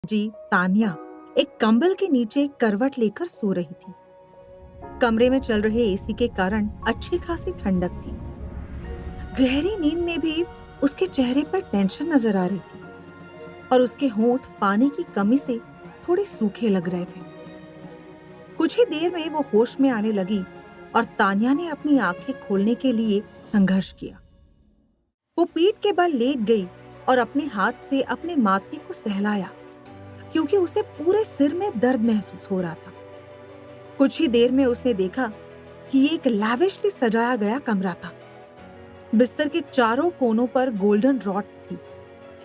जी तान्या एक कंबल के नीचे करवट लेकर सो रही थी। कमरे में चल रहे एसी के कारण अच्छी खासी ठंडक थी। गहरी नींद में भी उसके चेहरे पर टेंशन नजर आ रही थी और उसके होंठ पानी की कमी से थोड़े सूखे लग रहे थे। कुछ ही देर में वो होश में आने लगी और तान्या ने अपनी आंखें खोलने के लिए संघर्ष किया। वो पीठ के बल लेट गई और अपने हाथ से अपने माथे को सहलाया क्योंकि उसे पूरे सिर में दर्द महसूस हो रहा था। कुछ ही देर में उसने देखा कि ये एक लैविशली सजाया गया कमरा था। बिस्तर के चारों कोनों पर गोल्डन रॉड्स थी,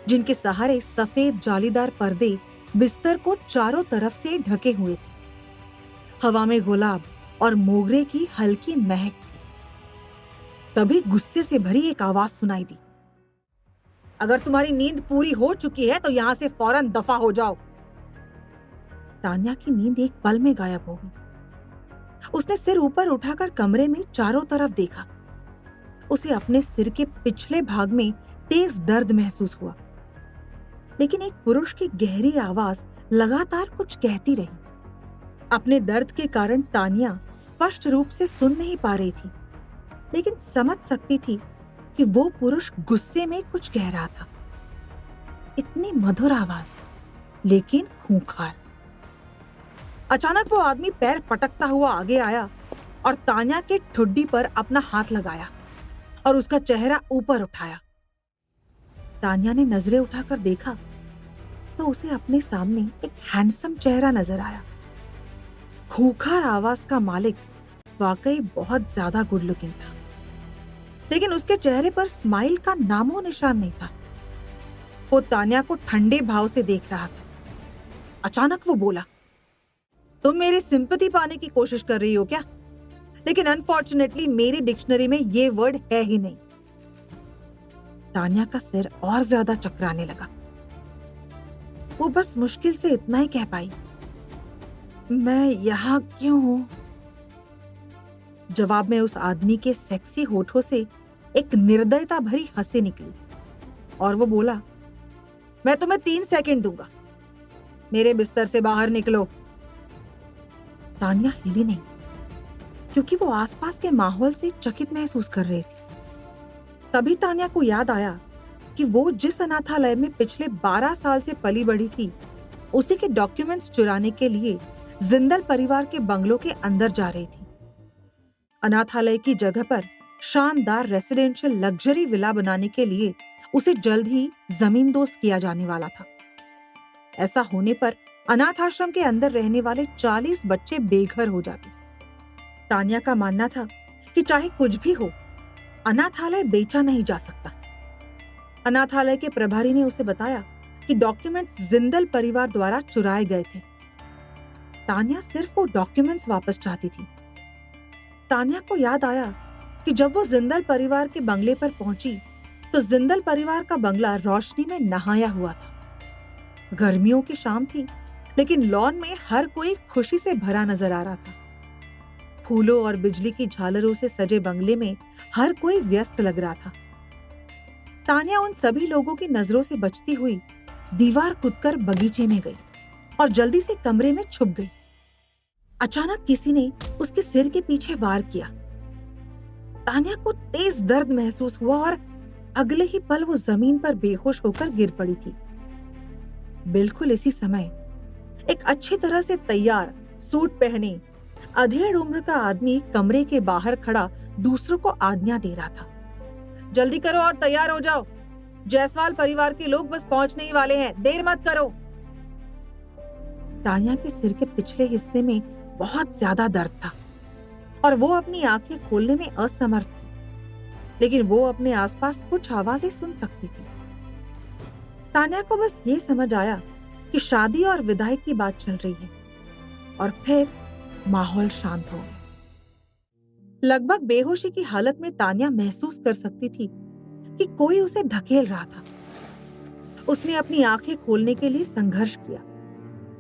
जिनके सहारे सफेद जालीदार पर्दे बिस्तर को चारों तरफ से ढके हुए थे। हवा में गुलाब और मोगरे की हल्की महक थी। तभी गुस्से से भरी एक आवाज सुनाई दी, अगर तुम्हारी नींद पूरी हो चुकी है तो यहां से फौरन दफा हो जाओ। तान्या की नींद एक पल में गायब हो गई। उसने सिर ऊपर उठाकर कमरे में चारों तरफ देखा। उसे अपने सिर के पिछले भाग में तेज दर्द महसूस हुआ, लेकिन एक पुरुष की गहरी आवाज लगातार कुछ कहती रही। अपने दर्द के कारण तान्या स्पष्ट रूप से सुन नहीं पा रही थी, लेकिन समझ सकती थी कि वो पुरुष गुस्से में कुछ कह रहा था। इतनी मधुर आवाज, लेकिन खूंखार। अचानक वो आदमी पैर पटकता हुआ आगे आया और तान्या के ठुड्डी पर अपना हाथ लगाया और उसका चेहरा ऊपर उठाया। तान्या ने नजरें उठाकर देखा तो उसे अपने सामने एक हैंडसम चेहरा नजर आया। खूंखार आवाज का मालिक वाकई बहुत ज्यादा गुड लुकिंग था, लेकिन उसके चेहरे पर स्माइल का नामो निशान नहीं था। वो तान्या को ठंडे भाव से देख रहा था। अचानक वो बोला, तुम मेरी सिंपैथी पाने की कोशिश कर रही हो क्या? लेकिन अनफॉर्चुनेटली मेरी डिक्शनरी में ये वर्ड है ही नहीं। तान्या का सिर और ज्यादा चकराने लगा। वो बस मुश्किल से इतना ही कह पाई, मैं यहां क्यों हूं? जवाब में उस आदमी के सेक्सी होठों से एक निर्दयता भरी हंसी निकली और वो बोला, मैं तुम्हें 3 सेकंड दूंगा, मेरे बिस्तर से बाहर निकलो। तान्या हिली नहीं, क्योंकि वो आसपास के माहौल से चकित महसूस कर रही थी। तभी तान्या को याद आया कि वो जिस अनाथालय में पिछले 12 साल से पली बढ़ी थी, उसी के डॉक्यूमेंट्स चुराने के लिए जिंदल परिवार के बंगलों के अंदर जा रही थी। अनाथालय की जगह पर शानदार रेसिडेंशियल लग्जरी विला बनाने के लिए उसे जल्द ही जमीन दोस्त किया जाने वाला था। ऐसा होने पर अनाथ आश्रम के अंदर रहने वाले 40 बच्चे बेघर हो जाते। तान्या का मानना था कि चाहे कुछ भी हो, अनाथालय बेचा नहीं जा सकता। अनाथालय के प्रभारी ने उसे बताया कि डॉक्यूमेंट्स जिंदल परिवार द्वारा चुराए गए थे। तान्या सिर्फ वो डॉक्यूमेंट्स वापस चाहती थी। तान्या को याद आया कि जब वो जिंदल परिवार के बंगले पर पहुंची तो जिंदल परिवार का बंगला रोशनी में नहाया हुआ था। गर्मियों की शाम थी, लेकिन लॉन में हर कोई खुशी से भरा नजर आ रहा था। फूलों और बिजली की झालरों से सजे बंगले में हर कोई व्यस्त लग रहा था। तान्या उन सभी लोगों की नजरों से बचती हुई दीवार कूदकर बगीचे में गई और जल्दी से कमरे में छुप गई। अचानक किसी ने उसके सिर के पीछे वार किया। तान्या को तेज दर्द महसूस हुआ और अगले ही पल वो जमीन पर बेहोश होकर गिर पड़ी थी। बिल्कुल इसी समय एक अच्छी तरह से तैयार, सूट पहने, अधेड़ उम्र का आदमी कमरे के बाहर खड़ा दूसरों को आज्ञा दे रहा था, जल्दी करो और तैयार हो जाओ, जायसवाल परिवार के लोग बस पहुंचने ही वाले हैं, देर मत करो। तान्या के सिर के पिछले हिस्से में बहुत ज्यादा दर्द था और वो अपनी आंखें खोलने में असमर्थ थी, लेकिन वो अपने आसपास कुछ आवाजें सुन सकती थी। तान्या को बस ये समझ आया कि शादी और विदाई की बात चल रही है और फिर माहौल शांत हो गया। लगभग बेहोशी की हालत में तान्या महसूस कर सकती थी कि कोई उसे धकेल रहा था। उसने अपनी आंखें खोलने के लिए संघर्ष किया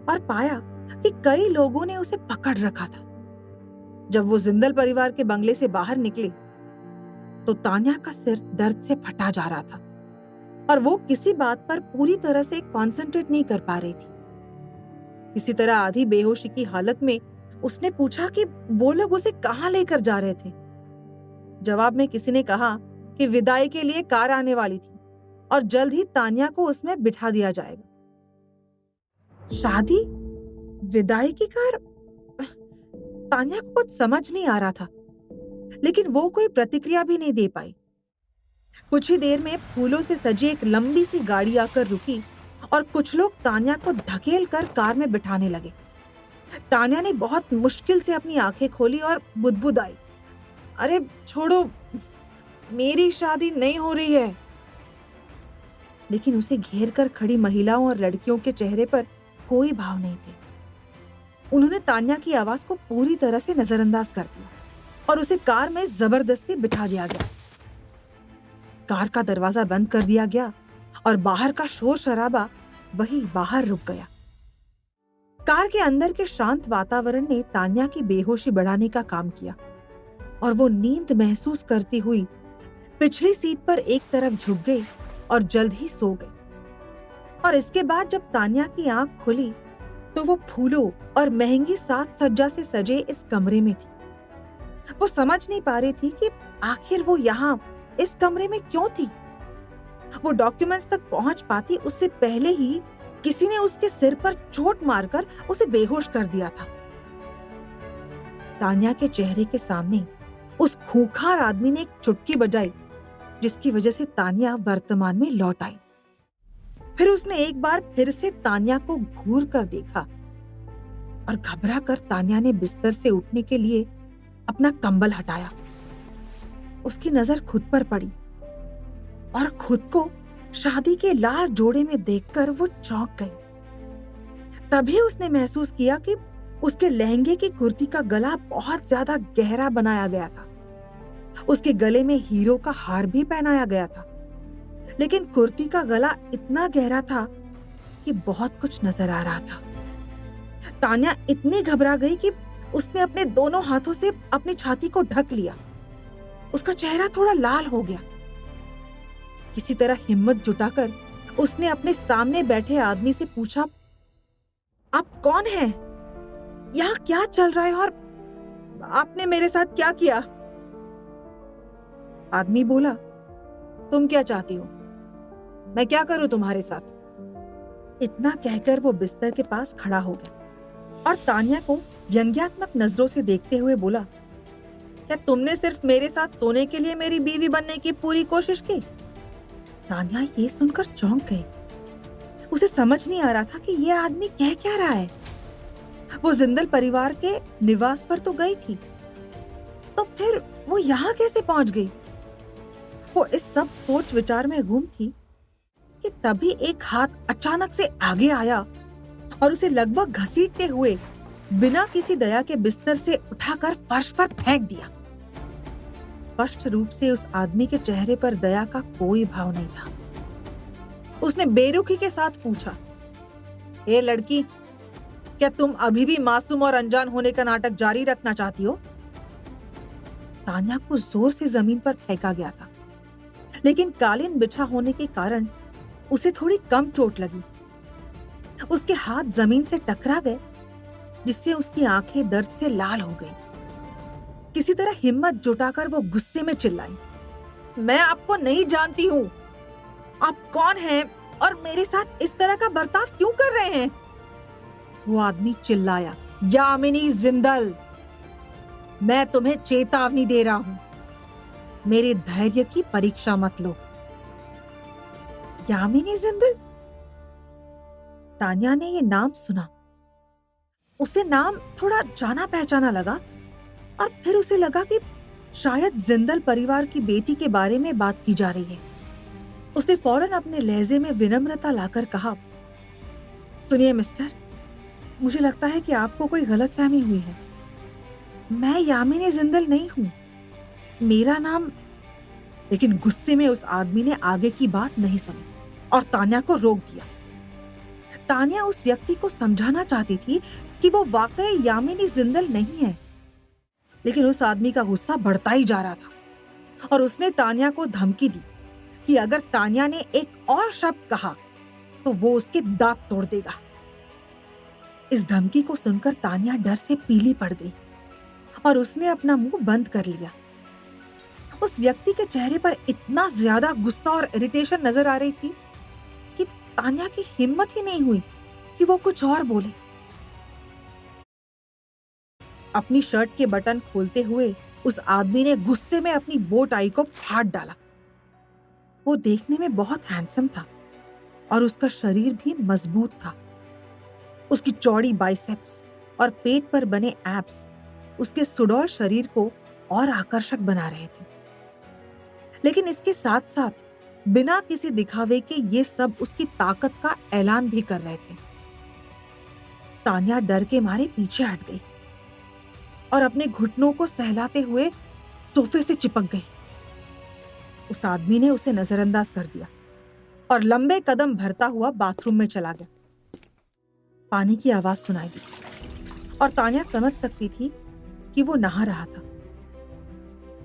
और पाया कि कई लोगों ने उसे पकड़ रखा था। जब वो जिंदल परिवार के बंगले से बाहर निकली तो तान्या का सिर दर्द से फटा जा रहा था और वो किसी बात पर पूरी तरह से कंसंट्रेट नहीं कर पा रही थी। किसी तरह आधी बेहोशी की हालत में उसने पूछा कि वो लोग उसे कहाँ लेकर जा रहे थे। जवाब में किसी ने कहा कि विदाई के लिए कार आने वाली थी और जल्द ही तान्या को उसमें बिठा दिया जाएगा। शादी? विदाई की कार? तान्या को कुछ समझ नहीं आ रहा था, लेकिन वो कोई प्रतिक्रिया भी नहीं दे पाई। कुछ ही देर में फूलों से सजी एक लंबी सी गाड़ी आकर रुकी और कुछ लोग तान्या को धकेल कर कार में बिठाने लगे। तान्या ने बहुत मुश्किल से अपनी आंखें खोली और बुदबुदाई, अरे छोड़ो, मेरी शादी नहीं हो रही है। लेकिन उसे घेर कर खड़ी महिलाओं और लड़कियों के चेहरे पर कोई भाव नहीं थे। उन्होंने तान्या की आवाज को पूरी तरह से नजरअंदाज कर दिया और उसे कार में जबरदस्ती बिठा दिया गया। कार का दरवाजा बंद कर दिया गया और बाहर का शोर शराबा वहीं बाहर रुक गया। कार के अंदर के शांत वातावरण ने तान्या की बेहोशी बढ़ाने का काम किया और वो नींद महसूस करती हुई पिछली सीट पर एक तरफ झुक गई और जल्द ही सो गई। और इसके बाद जब तान्या की आंख खुली तो वो फूलों और महंगी साज सज्जा से सजे इस कमरे में थी। वो समझ नहीं पा रही थी कि आखिर वो यहाँ इस कमरे में क्यों थी। वो डॉक्यूमेंट्स तक पहुंच पाती उससे पहले ही किसी ने उसके सिर पर चोट मारकर उसे बेहोश कर दिया था। तान्या के चेहरे के सामने उस खूंखार आदमी ने एक चुटकी बजाई, जिसकी वजह से तान्या वर्तमान में लौट आई। फिर उसने एक बार फिर से तान्या को घूर कर देखा और घबरा कर तान्या ने बिस्तर से उठने के लिए अपना कंबल हटाया। उसकी नजर खुद पर पड़ी और खुद को शादी के लाल जोड़े में देखकर वो चौंक गई। तभी उसने महसूस किया कि उसके लहंगे की कुर्ती का गला बहुत ज्यादा गहरा बनाया गया था। उसके गले में हीरो का हार भी पहनाया गया था, लेकिन कुर्ती का गला इतना गहरा था कि बहुत कुछ नजर आ रहा था। तान्या इतनी घबरा गई कि उसने अपने दोनों हाथों से अपनी छाती को ढक लिया। उसका चेहरा थोड़ा लाल हो गया। किसी तरह हिम्मत जुटाकर उसने अपने सामने बैठे आदमी से पूछा, आप कौन हैं? यहाँ क्या चल रहा है और आपने मेरे साथ क्या किया? आदमी बोला, तुम क्या चाहती हो? मैं क्या करूं तुम्हारे साथ? इतना कहकर वो बिस्तर के पास खड़ा हो गया और तान्या को व्यंग्यात्मक नजरों से देखते हुए बोला, क्या तुमने सिर्फ मेरे साथ सोने के लिए मेरी बीवी बनने की पूरी कोशिश की? तान्या ये सुनकर चौंक गई। उसे समझ नहीं आ रहा था कि यह आदमी कह क्या रहा है। वो जिंदल परिवार के निवास पर तो गई थी, तो फिर वो यहाँ कैसे पहुंच गई? वो इस सब सोच विचार में गुम थी कि तभी एक हाथ अचानक से आगे आया और उसे लगभग घसीटते हुए बिना किसी दया के बिस्तर से उठाकर फर्श पर फेंक दिया। स्पष्ट रूप से उस आदमी के चेहरे पर दया का कोई भाव नहीं था। उसने बेरुखी के साथ पूछा, ए लड़की, क्या तुम अभी भी मासूम और अनजान होने का नाटक जारी रखना चाहती हो? तान्या को जोर से जमीन पर फेंका गया था, लेकिन कालीन बिछा होने के कारण उसे थोड़ी कम चोट लगी। उसके हाथ जमीन से टकरा गए, जिससे उसकी आंखें दर्द से लाल हो गई। किसी तरह हिम्मत जुटाकर वो गुस्से में चिल्लाई, मैं आपको नहीं जानती हूं। आप कौन हैं और मेरे साथ इस तरह का बर्ताव क्यों कर रहे हैं? वो आदमी चिल्लाया, यामिनी जिंदल, मैं तुम्हें चेतावनी दे रहा हूं, मेरे धैर्य की परीक्षा मत लो। यामिनी जिंदल? तान्या ने ये नाम सुना। उसे नाम थोड़ा जाना पहचाना लगा और फिर उसे लगा कि शायद जिंदल परिवार की बेटी के बारे में बात की जा रही है। उसने फौरन अपने लहजे में विनम्रता लाकर कहा, सुनिए मिस्टर, मुझे लगता है कि आपको कोई गलतफहमी हुई है। मैं यामिनी जिंदल नहीं हूं, मेरा नाम। लेकिन गुस्से में उस आदमी ने आगे की बात नहीं सुनी और तान्या को रोक दिया। तान्या उस व्यक्ति को समझाना चाहती थी कि वो वाकई यामिनी जिंदल नहीं है, लेकिन उस आदमी का गुस्सा बढ़ता ही जा रहा था और उसने तान्या को धमकी दी कि अगर तान्या ने एक और शब्द कहा तो वो उसके दांत तोड़ देगा। इस धमकी को सुनकर तान्या डर से पीली पड़ गई और उसने अपना मुंह बंद कर लिया। उस व्यक्ति के चेहरे पर इतना ज्यादा गुस्सा और इरिटेशन नजर आ रही थी कि तान्या की हिम्मत ही नहीं हुई कि वो कुछ और बोले। अपनी शर्ट के बटन खोलते हुए उस आदमी ने गुस्से में अपनी बो टाई को फाड़ डाला। वो देखने में बहुत हैंडसम था और उसका शरीर भी मजबूत था। उसकी चौड़ी बाइसेप्स और पेट पर बने एब्स उसके सुडौल शरीर को और आकर्षक बना रहे थे। लेकिन इसके साथ साथ बिना किसी दिखावे के ये सब उसकी ताकत का ऐलान भी कर रहे थे। तान्या डर के मारे पीछे हट गई और अपने घुटनों को सहलाते हुए सोफे से चिपक गई। उस आदमी ने उसे नजरअंदाज कर दिया और लंबे कदम भरता हुआ बाथरूम में चला गया। पानी की आवाज सुनाई दी और तान्या समझ सकती थी कि वो नहा रहा था।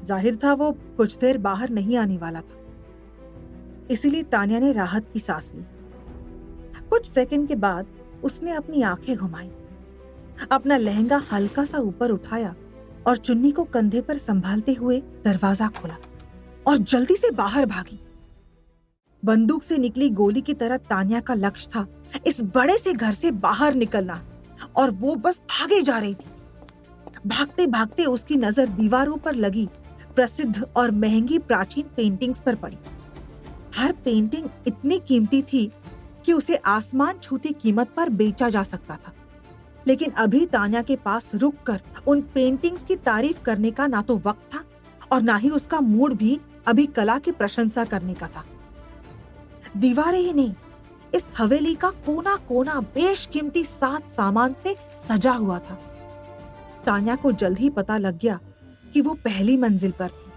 जाहिर था वो कुछ देर बाहर नहीं आने वाला था, इसीलिए तान्या ने राहत की सांस ली। कुछ सेकंड के बाद उसने अपनी आंखें घुमाई, अपना लहंगा हल्का सा ऊपर उठाया और चुन्नी को कंधे पर संभालते हुए दरवाजा खोला और जल्दी से बाहर भागी। बंदूक से निकली गोली की तरह तान्या का लक्ष्य था इस बड़े से घर से बाहर निकलना और वो बस भागे जा रही थी। भागते भागते उसकी नजर दीवारों पर लगी प्रसिद्ध और महंगी प्राचीन पेंटिंग्स पर पड़ी। हर पेंटिंग इतनी कीमती थी कि उसे आसमान छूती कीमत पर बेचा जा सकता था। लेकिन अभी तान्या के पास रुककर उन पेंटिंग्स की तारीफ करने का ना तो वक्त था और ना ही उसका मूड भी अभी कला की प्रशंसा करने का था। दीवारें ही नहीं, इस हवेली का कोना कोना बेशकीमती साज सामान से सजा हुआ था। तान्या को जल्द ही पता लग गया कि वो पहली मंजिल पर थी।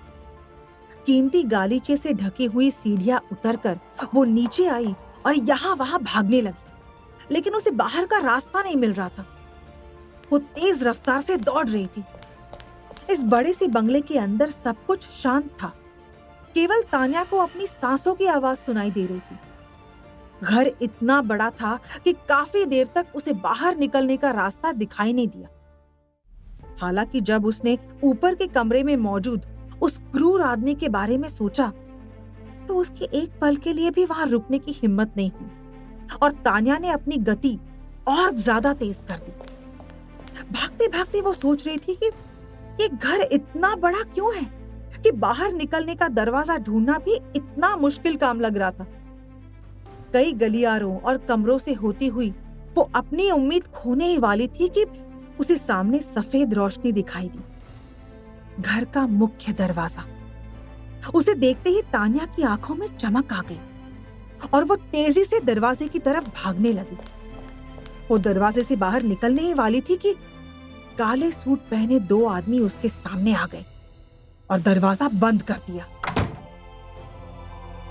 कीमती गालीचे से ढकी हुई सीढ़ियां उतरकर वो नीचे आई और यहाँ वहां भागने लगी, लेकिन उसे बाहर का रास्ता नहीं मिल रहा था। वो तेज रफ्तार से दौड़ रही थी। इस बड़े से बंगले के अंदर सब कुछ शांत था। केवल तान्या को अपनी सांसों की आवाज सुनाई दे रही थी। घर इतना बड़ा था कि काफी देर तक उसे बाहर निकलने का रास्ता दिखाई नहीं दिया। हालांकि जब उसने ऊपर के कमरे में मौजूद उस क्रूर आदमी के बारे में सोचा तो उसकी एक पल के लिए भी वहां रुकने की हिम्मत नहीं हुई और तान्या ने अपनी गति और ज्यादा तेज कर दी। भागते भागते वो सोच रही थी कि ये घर इतना बड़ा क्यों है कि बाहर निकलने का दरवाजा ढूंढना भी इतना मुश्किल काम लग रहा था। कई गलियारों और कमरों से होती हुई वो अपनी उम्मीद खोने ही वाली थी कि उसे सामने सफेद रोशनी दिखाई दी। घर का मुख्य दरवाजा। उसे देखते ही तान्या की आंखों में चमक आ गई और वो तेजी से दरवाजे की तरफ भागने लगी। वो दरवाजे से बाहर निकलने ही वाली थी कि काले सूट पहने दो आदमी उसके सामने आ गए और दरवाजा बंद कर दिया।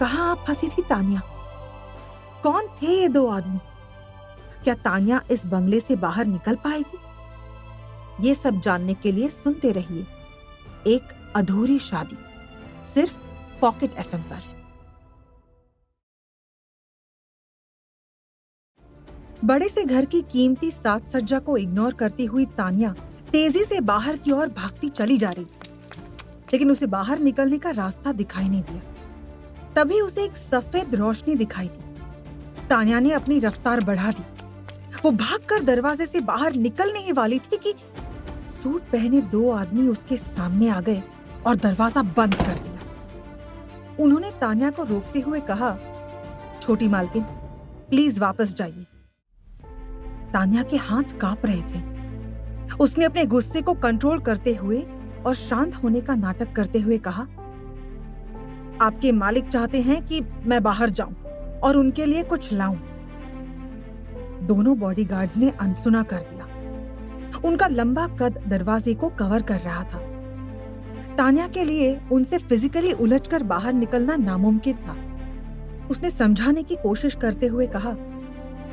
कहां आप फंसी थी तान्या? कौन थे ये दो आदमी? क्या तान्या इस बंगले से बाहर निकल पाएगी? ये सब जानने के लिए सुनते रहिए एक अधूरी शादी, सिर्फ पॉकेट एफएम पर। बड़े से घर की कीमती साज सज्जा को इग्नोर करती हुई तान्या तेजी से बाहर की ओर भागती चली जा रही थी, लेकिन उसे बाहर निकलने का रास्ता दिखाई नहीं दिया। तभी उसे एक सफेद रोशनी दिखाई दी। तान्या ने अपनी रफ्तार बढ़ा दी। वो भागकर दरवाजे से बाहर निकलने ही वाली थी कि सूट पहने दो आदमी उसके सामने आ गए और दरवाजा बंद कर दिया। उन्होंने तान्या को रोकते हुए कहा, छोटी मालकिन, प्लीज वापस जाइए। तान्या के हाथ कांप रहे थे। उसने अपने गुस्से को कंट्रोल करते हुए और शांत होने का नाटक करते हुए कहा, आपके मालिक चाहते हैं कि मैं बाहर जाऊं और उनके लिए कुछ लाऊं। दोनों बॉडीगार्ड्स ने अनसुना कर दिया। उनका लंबा कद दरवाजे को कवर कर रहा था। तान्या के लिए उनसे फिजिकली उलझकर बाहर निकलना नामुमकिन था। उसने समझाने की कोशिश करते हुए कहा,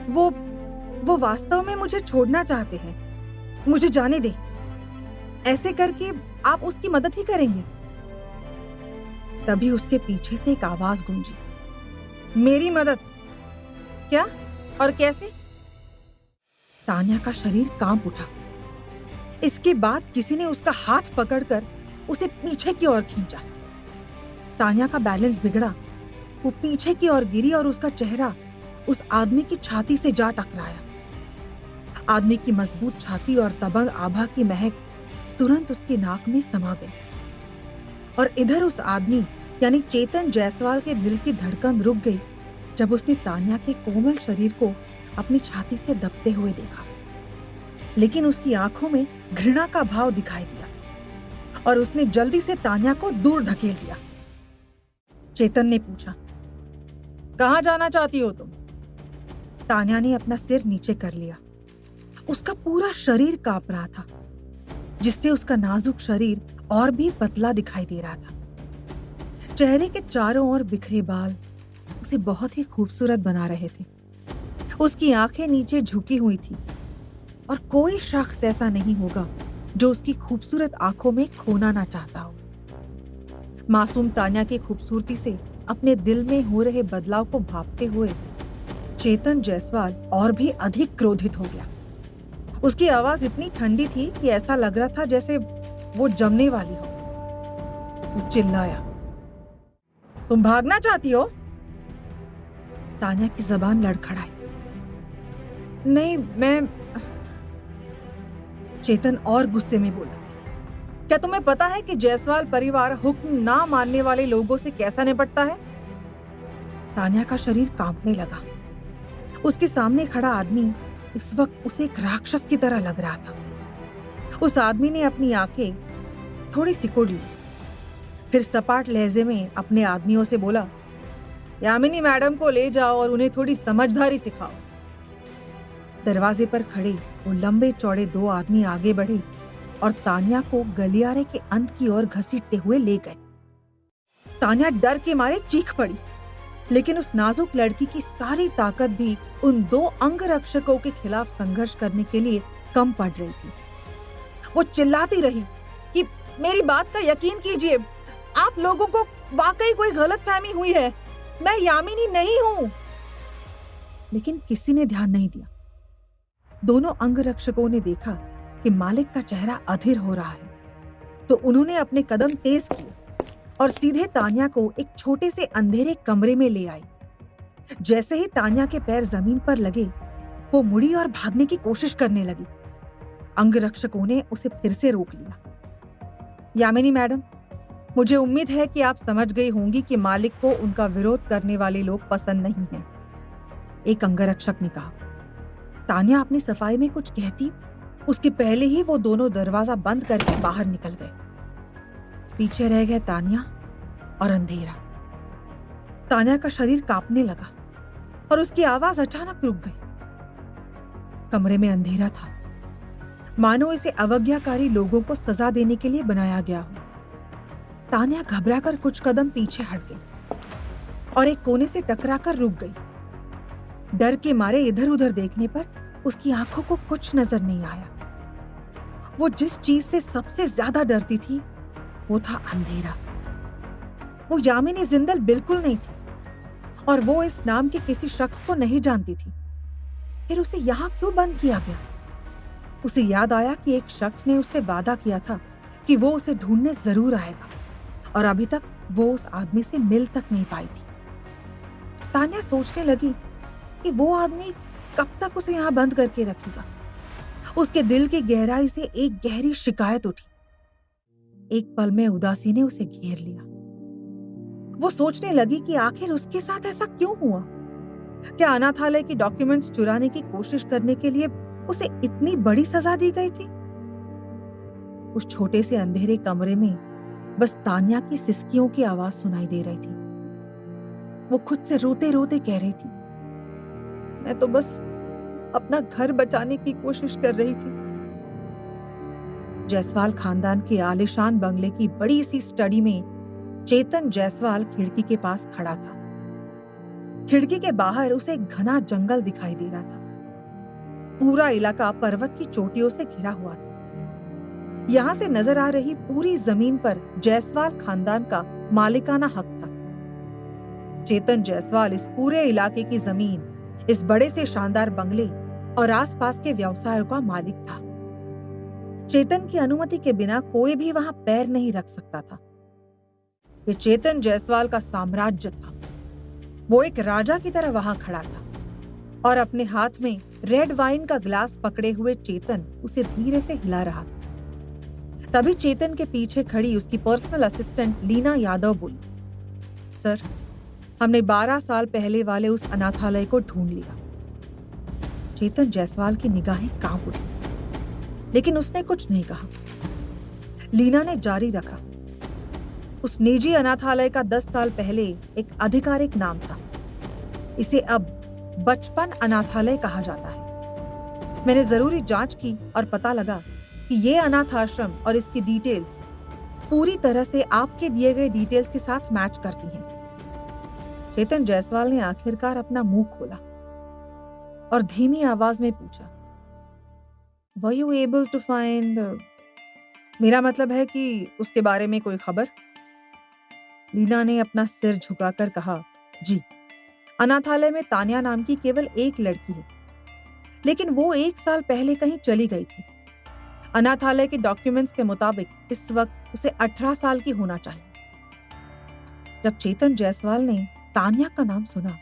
वो वास्तव में मुझे छोड़ना चाहते हैं, मुझे जाने दे। ऐसे करके आप उसकी मदद ही करेंगे। तभी उसके पीछे से एक आवाज गूंजी, मेरी मदद? क्या और कैसे? तान्या का शरीर कांप उठा। इसके बाद किसी ने उसका हाथ पकड़कर उसे पीछे की ओर खींचा। तान्या का बैलेंस बिगड़ा, वो पीछे की ओर गिरी और उसका चेहरा उस आदमी की छाती से जा टकराया। आदमी की मजबूत छाती और तबंग आभा की महक तुरंत उसकी नाक में समा गई और इधर उस आदमी यानी चेतन जायसवाल के दिल की धड़कन रुक गई जब उसने तान्या के कोमल शरीर को अपनी छाती से दबते हुए देखा। लेकिन उसकी आंखों में घृणा का भाव दिखाई दिया और उसने जल्दी से तान्या को दूर धकेल दिया। चेतन ने पूछा, कहां जाना चाहती हो तुम? तान्या ने अपना सिर नीचे कर लिया। उसका पूरा शरीर कांप रहा था, जिससे उसका नाजुक शरीर और भी पतला दिखाई दे रहा था। चेहरे के चारों ओर बिखरे बाल उसे बहुत ही खूबसूरत बना रहे थे। उसकी आंखें नीचे झुकी हुई थी और कोई शख्स ऐसा नहीं होगा जो उसकी खूबसूरत आंखों में खोना ना चाहता हो। मासूम तान्या की खूबसूरती से अपने दिल में हो रहे बदलाव को भांपते हुए चेतन जायसवाल और भी अधिक क्रोधित हो गया। उसकी आवाज इतनी ठंडी थी कि ऐसा लग रहा था जैसे वो जमने वाली हो। वो चिल्लाया, तुम भागना चाहती हो? तान्या की जबान लड़खड़ाई। नहीं, मैं। चेतन और गुस्से में बोला, क्या तुम्हें पता है कि जायसवाल परिवार हुक्म ना मानने वाले लोगों से कैसा निपटता है? तान्या का शरीर कांपने लगा। उसके सामने खड़ा आदमी इस वक्त उसे एक राक्षस की तरह लग रहा था। उस आदमी ने अपनी आंखें थोड़ी सिकुड़ ली, फिर सपाट लहजे में अपने आदमियों से बोला, यामिनी मैडम को ले जाओ और उन्हें थोड़ी समझदारी सिखाओ। दरवाजे पर खड़े वो लंबे चौड़े दो आदमी आगे बढ़े और तान्या को गलियारे के अंत की ओर घसीटते हुए ले गए। तान्या डर के मारे चीख पड़ी, लेकिन उस नाजुक लड़की की सारी ताकत भी उन दो अंगरक्षकों के खिलाफ संघर्ष करने के लिए कम पड़ रही थी। वो चिल्लाती रही कि मेरी बात का यकीन कीजिए, आप लोगों को वाकई कोई गलतफहमी हुई है, मैं यामिनी नहीं हूं। लेकिन किसी ने ध्यान नहीं दिया। दोनों अंगरक्षकों ने देखा कि मालिक का चेहरा अधीर हो रहा है, तो उन्होंने अपने कदम तेज किए और सीधे तान्या को एक छोटे से अंधेरे कमरे में ले आई। जैसे ही तान्या के पैर जमीन पर लगे, वो मुड़ी और भागने की कोशिश करने लगी। अंगरक्षकों ने उसे फिर से रोक लिया। यामिनी मैडम, मुझे उम्मीद है कि आप समझ गई होंगी कि मालिक को उनका विरोध करने वाले लोग पसंद नहीं हैं, एक अंगरक्षक ने कहा। तान्या अपनी सफाई में कुछ कहती, उसके पहले ही वो दोनों दरवाजा बंद करके बाहर निकल गए। पीछे रह गए तान्या और अंधेरा। तान्या का शरीर कांपने लगा और उसकी आवाज अचानक रुक गई। कमरे में अंधेरा था, मानो इसे अवज्ञाकारी लोगों को सजा देने के लिए बनाया गया हो। तान्या घबराकर कुछ कदम पीछे हट गई और एक कोने से टकराकर रुक गई। डर के मारे इधर उधर देखने पर उसकी आंखों को कुछ नजर नहीं आया। वो जिस चीज से सबसे ज्यादा डरती थी वो था अंधेरा। वो यामिनी जिंदल बिल्कुल नहीं थी और वो इस नाम के किसी शख्स को नहीं जानती थी। फिर उसे यहां क्यों बंद किया गया? उसे याद आया कि एक शख्स ने उससे वादा किया था कि वो उसे ढूंढने जरूर आएगा और अभी तक वो उस आदमी से मिल तक नहीं पाई थी। तान्या सोचने लगी कि वो आदमी कब तक उसे यहां बंद करके रखेगा। उसके दिल की गहराई से एक गहरी शिकायत उठी। एक पल में उदासी ने उसे घेर लिया। वो सोचने लगी कि आखिर उसके साथ ऐसा क्यों हुआ? क्या अनाथालय की डॉक्यूमेंट्स चुराने की कोशिश करने के लिए उसे इतनी बड़ी सजा दी गई थी? उस छोटे से अंधेरे कमरे में बस तान्या की सिसकियों की आवाज सुनाई दे रही थी। वो खुद से रोते रोते कह रही थी, मैं तो बस अपना घर बचाने की कोशिश कर रही थी। जायसवाल खानदान के आलीशान बंगले की बड़ी सी स्टडी में चेतन जायसवाल खिड़की के पास खड़ा था। खिड़की के बाहर उसे एक घना जंगल दिखाई दे रहा था। पूरा इलाका पर्वत की चोटियों से घिरा हुआ था। यहां से नजर आ रही पूरी जमीन पर जायसवाल खानदान का मालिकाना हक था। चेतन जायसवाल इस पूरे इलाके की जमीन, इस बड़े से शानदार बंगले और आसपास के व्यवसायों का मालिक था। चेतन की अनुमति के बिना कोई भी वहां पैर नहीं रख सकता था। ये चेतन जायसवाल का साम्राज्य था। वो एक राजा की तरह वहां खड़ा था और अपने हाथ में रेड वाइन का ग्लास पकड़े हुए चेतन उसे धीरे से हिला रहा था। तभी चेतन के पीछे खड़ी उसकी पर्सनल असिस्टेंट लीना यादव बोली, सर, हमने 12 साल पहले वाले उस अनाथालय को ढूंढ लिया। चेतन जायसवाल की निगाहें कांप उठी, लेकिन उसने कुछ नहीं कहा। लीना ने जारी रखा, उस निजी अनाथालय का 10 साल पहले एक आधिकारिक नाम था। इसे अब बचपन अनाथालय कहा जाता है। मैंने जरूरी जांच की और पता लगा कि ये अनाथ आश्रम और इसकी डिटेल्स पूरी तरह से आपके दिए गए डिटेल्स के साथ मैच करती हैं। चेतन जायसवाल ने आखिरकार अपना मुंह खोला और धीमी आवाज में पूछा, Were you able to find? मेरा मतलब है कि उसके बारे में कोई खबर? लीना ने अपना सिर झुकाकर कहा, जी, अनाथालय में तान्या नाम की केवल एक लड़की है, लेकिन वो 1 साल पहले कहीं चली गई थी। अनाथालय के डॉक्यूमेंट्स के मुताबिक इस वक्त उसे 18 साल की होना चाहिए। जब चेतन जायसवाल ने तान्या का नाम सुना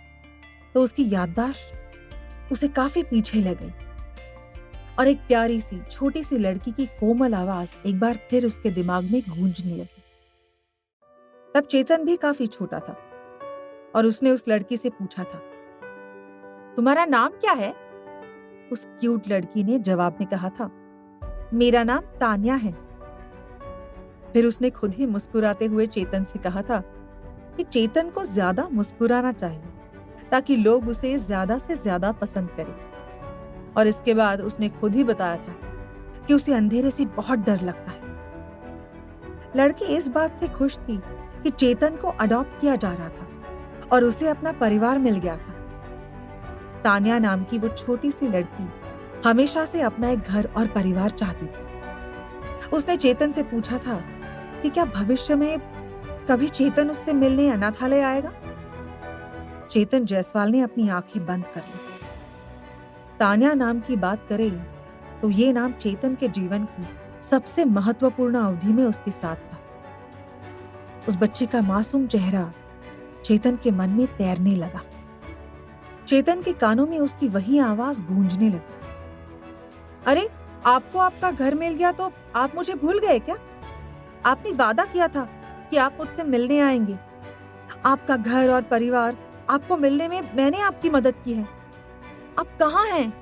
तो उसकी याददाश्त उसे काफी पीछे ले गई और एक प्यारी सी छोटी सी लड़की की कोमल आवाज एक बार फिर उसके दिमाग में गूंजने लगी। तब चेतन भी काफी छोटा था और उसने उस लड़की से पूछा था, तुम्हारा नाम क्या है? उस क्यूट लड़की ने जवाब में कहा था, मेरा नाम तान्या है। फिर उसने खुद ही मुस्कुराते हुए चेतन से कहा था कि चेतन को ज्यादा मुस्कुराना चाहिए ताकि लोग उसे ज्यादा से ज्यादा पसंद करें। और इसके बाद उसने खुद ही बताया था कि उसे अंधेरे से बहुत डर लगता है। लड़की इस बात से खुश थी कि चेतन को अडॉप्ट किया जा रहा था और उसे अपना परिवार मिल गया था। तान्या नाम की वो छोटी सी लड़की हमेशा से अपना एक घर और परिवार चाहती थी। उसने चेतन से पूछा था कि क्या भविष्य में कभी चेतन उससे मिलने अनाथालय आएगा? चेतन जायसवाल ने अपनी आंखें बंद कर ली। तान्या नाम की बात करें तो ये नाम चेतन के जीवन की सबसे महत्वपूर्ण अवधि में उसके साथ था। उस बच्ची का मासूम चेहरा चेतन के मन में तैरने लगा। चेतन के कानों में उसकी वही आवाज गूंजने लगी, अरे, आपको आपका घर मिल गया तो आप मुझे भूल गए क्या? आपने वादा किया था कि आप मुझसे मिलने आएंगे। आपका घर और परिवार आपको मिलने में मैंने आपकी मदद की है। आप कहाँ हैं?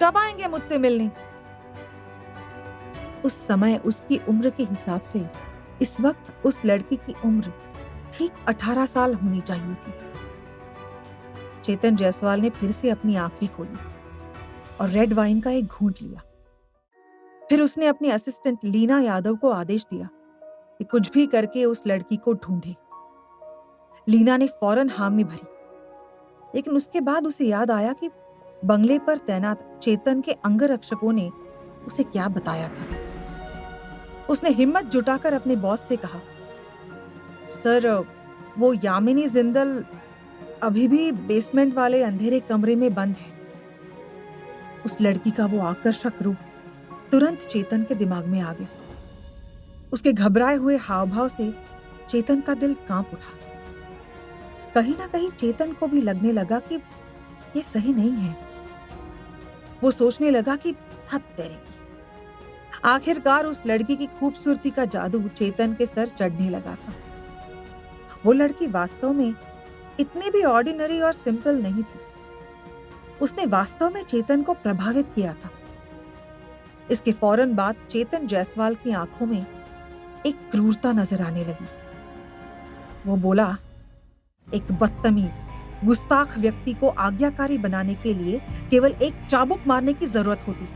कब आएंगे मुझसे मिलने? उस समय उसकी उम्र के हिसाब से इस वक्त उस लड़की की उम्र ठीक 18 साल होनी चाहिए थी। चेतन जायसवाल ने फिर से अपनी आंखें खोली और रेड वाइन का एक घूंट लिया। फिर उसने अपनी असिस्टेंट लीना यादव को आदेश दिया कि कुछ भी करके उस लड़की को ढूंढे। लीना ने फौरन हामी भरी, लेकिन उसके बाद उसे याद आया कि बंगले पर तैनात चेतन के अंगरक्षकों ने उसे क्या बताया था। उसने हिम्मत जुटाकर अपने बॉस से कहा, सर, वो यामिनी जिंदल अभी भी बेसमेंट वाले अंधेरे कमरे में बंद है। उस लड़की का वो आकर्षक रूप तुरंत चेतन के दिमाग में आ गया। उसके घबराए हुए हाव भाव से चेतन का दिल कांप उठा। कहीं ना कहीं चेतन को भी लगने लगा कि ये सही नहीं है। वो सोचने लगा कि हद तेरे की। आखिरकार उस लड़की की खूबसूरती का जादू चेतन के सर चढ़ने लगा था। वो लड़की वास्तव में इतनी भी ऑर्डिनरी और सिंपल नहीं थी। उसने वास्तव में चेतन को प्रभावित किया था। इसके फौरन बाद चेतन जायसवाल की आंखों में एक क्रूरता नजर आने लगी। वो बोला, एक बदतमीज, गुस्ताख व्यक्ति को आज्ञाकारी बनाने के लिए केवल एक चाबुक मारने की जरूरत होती।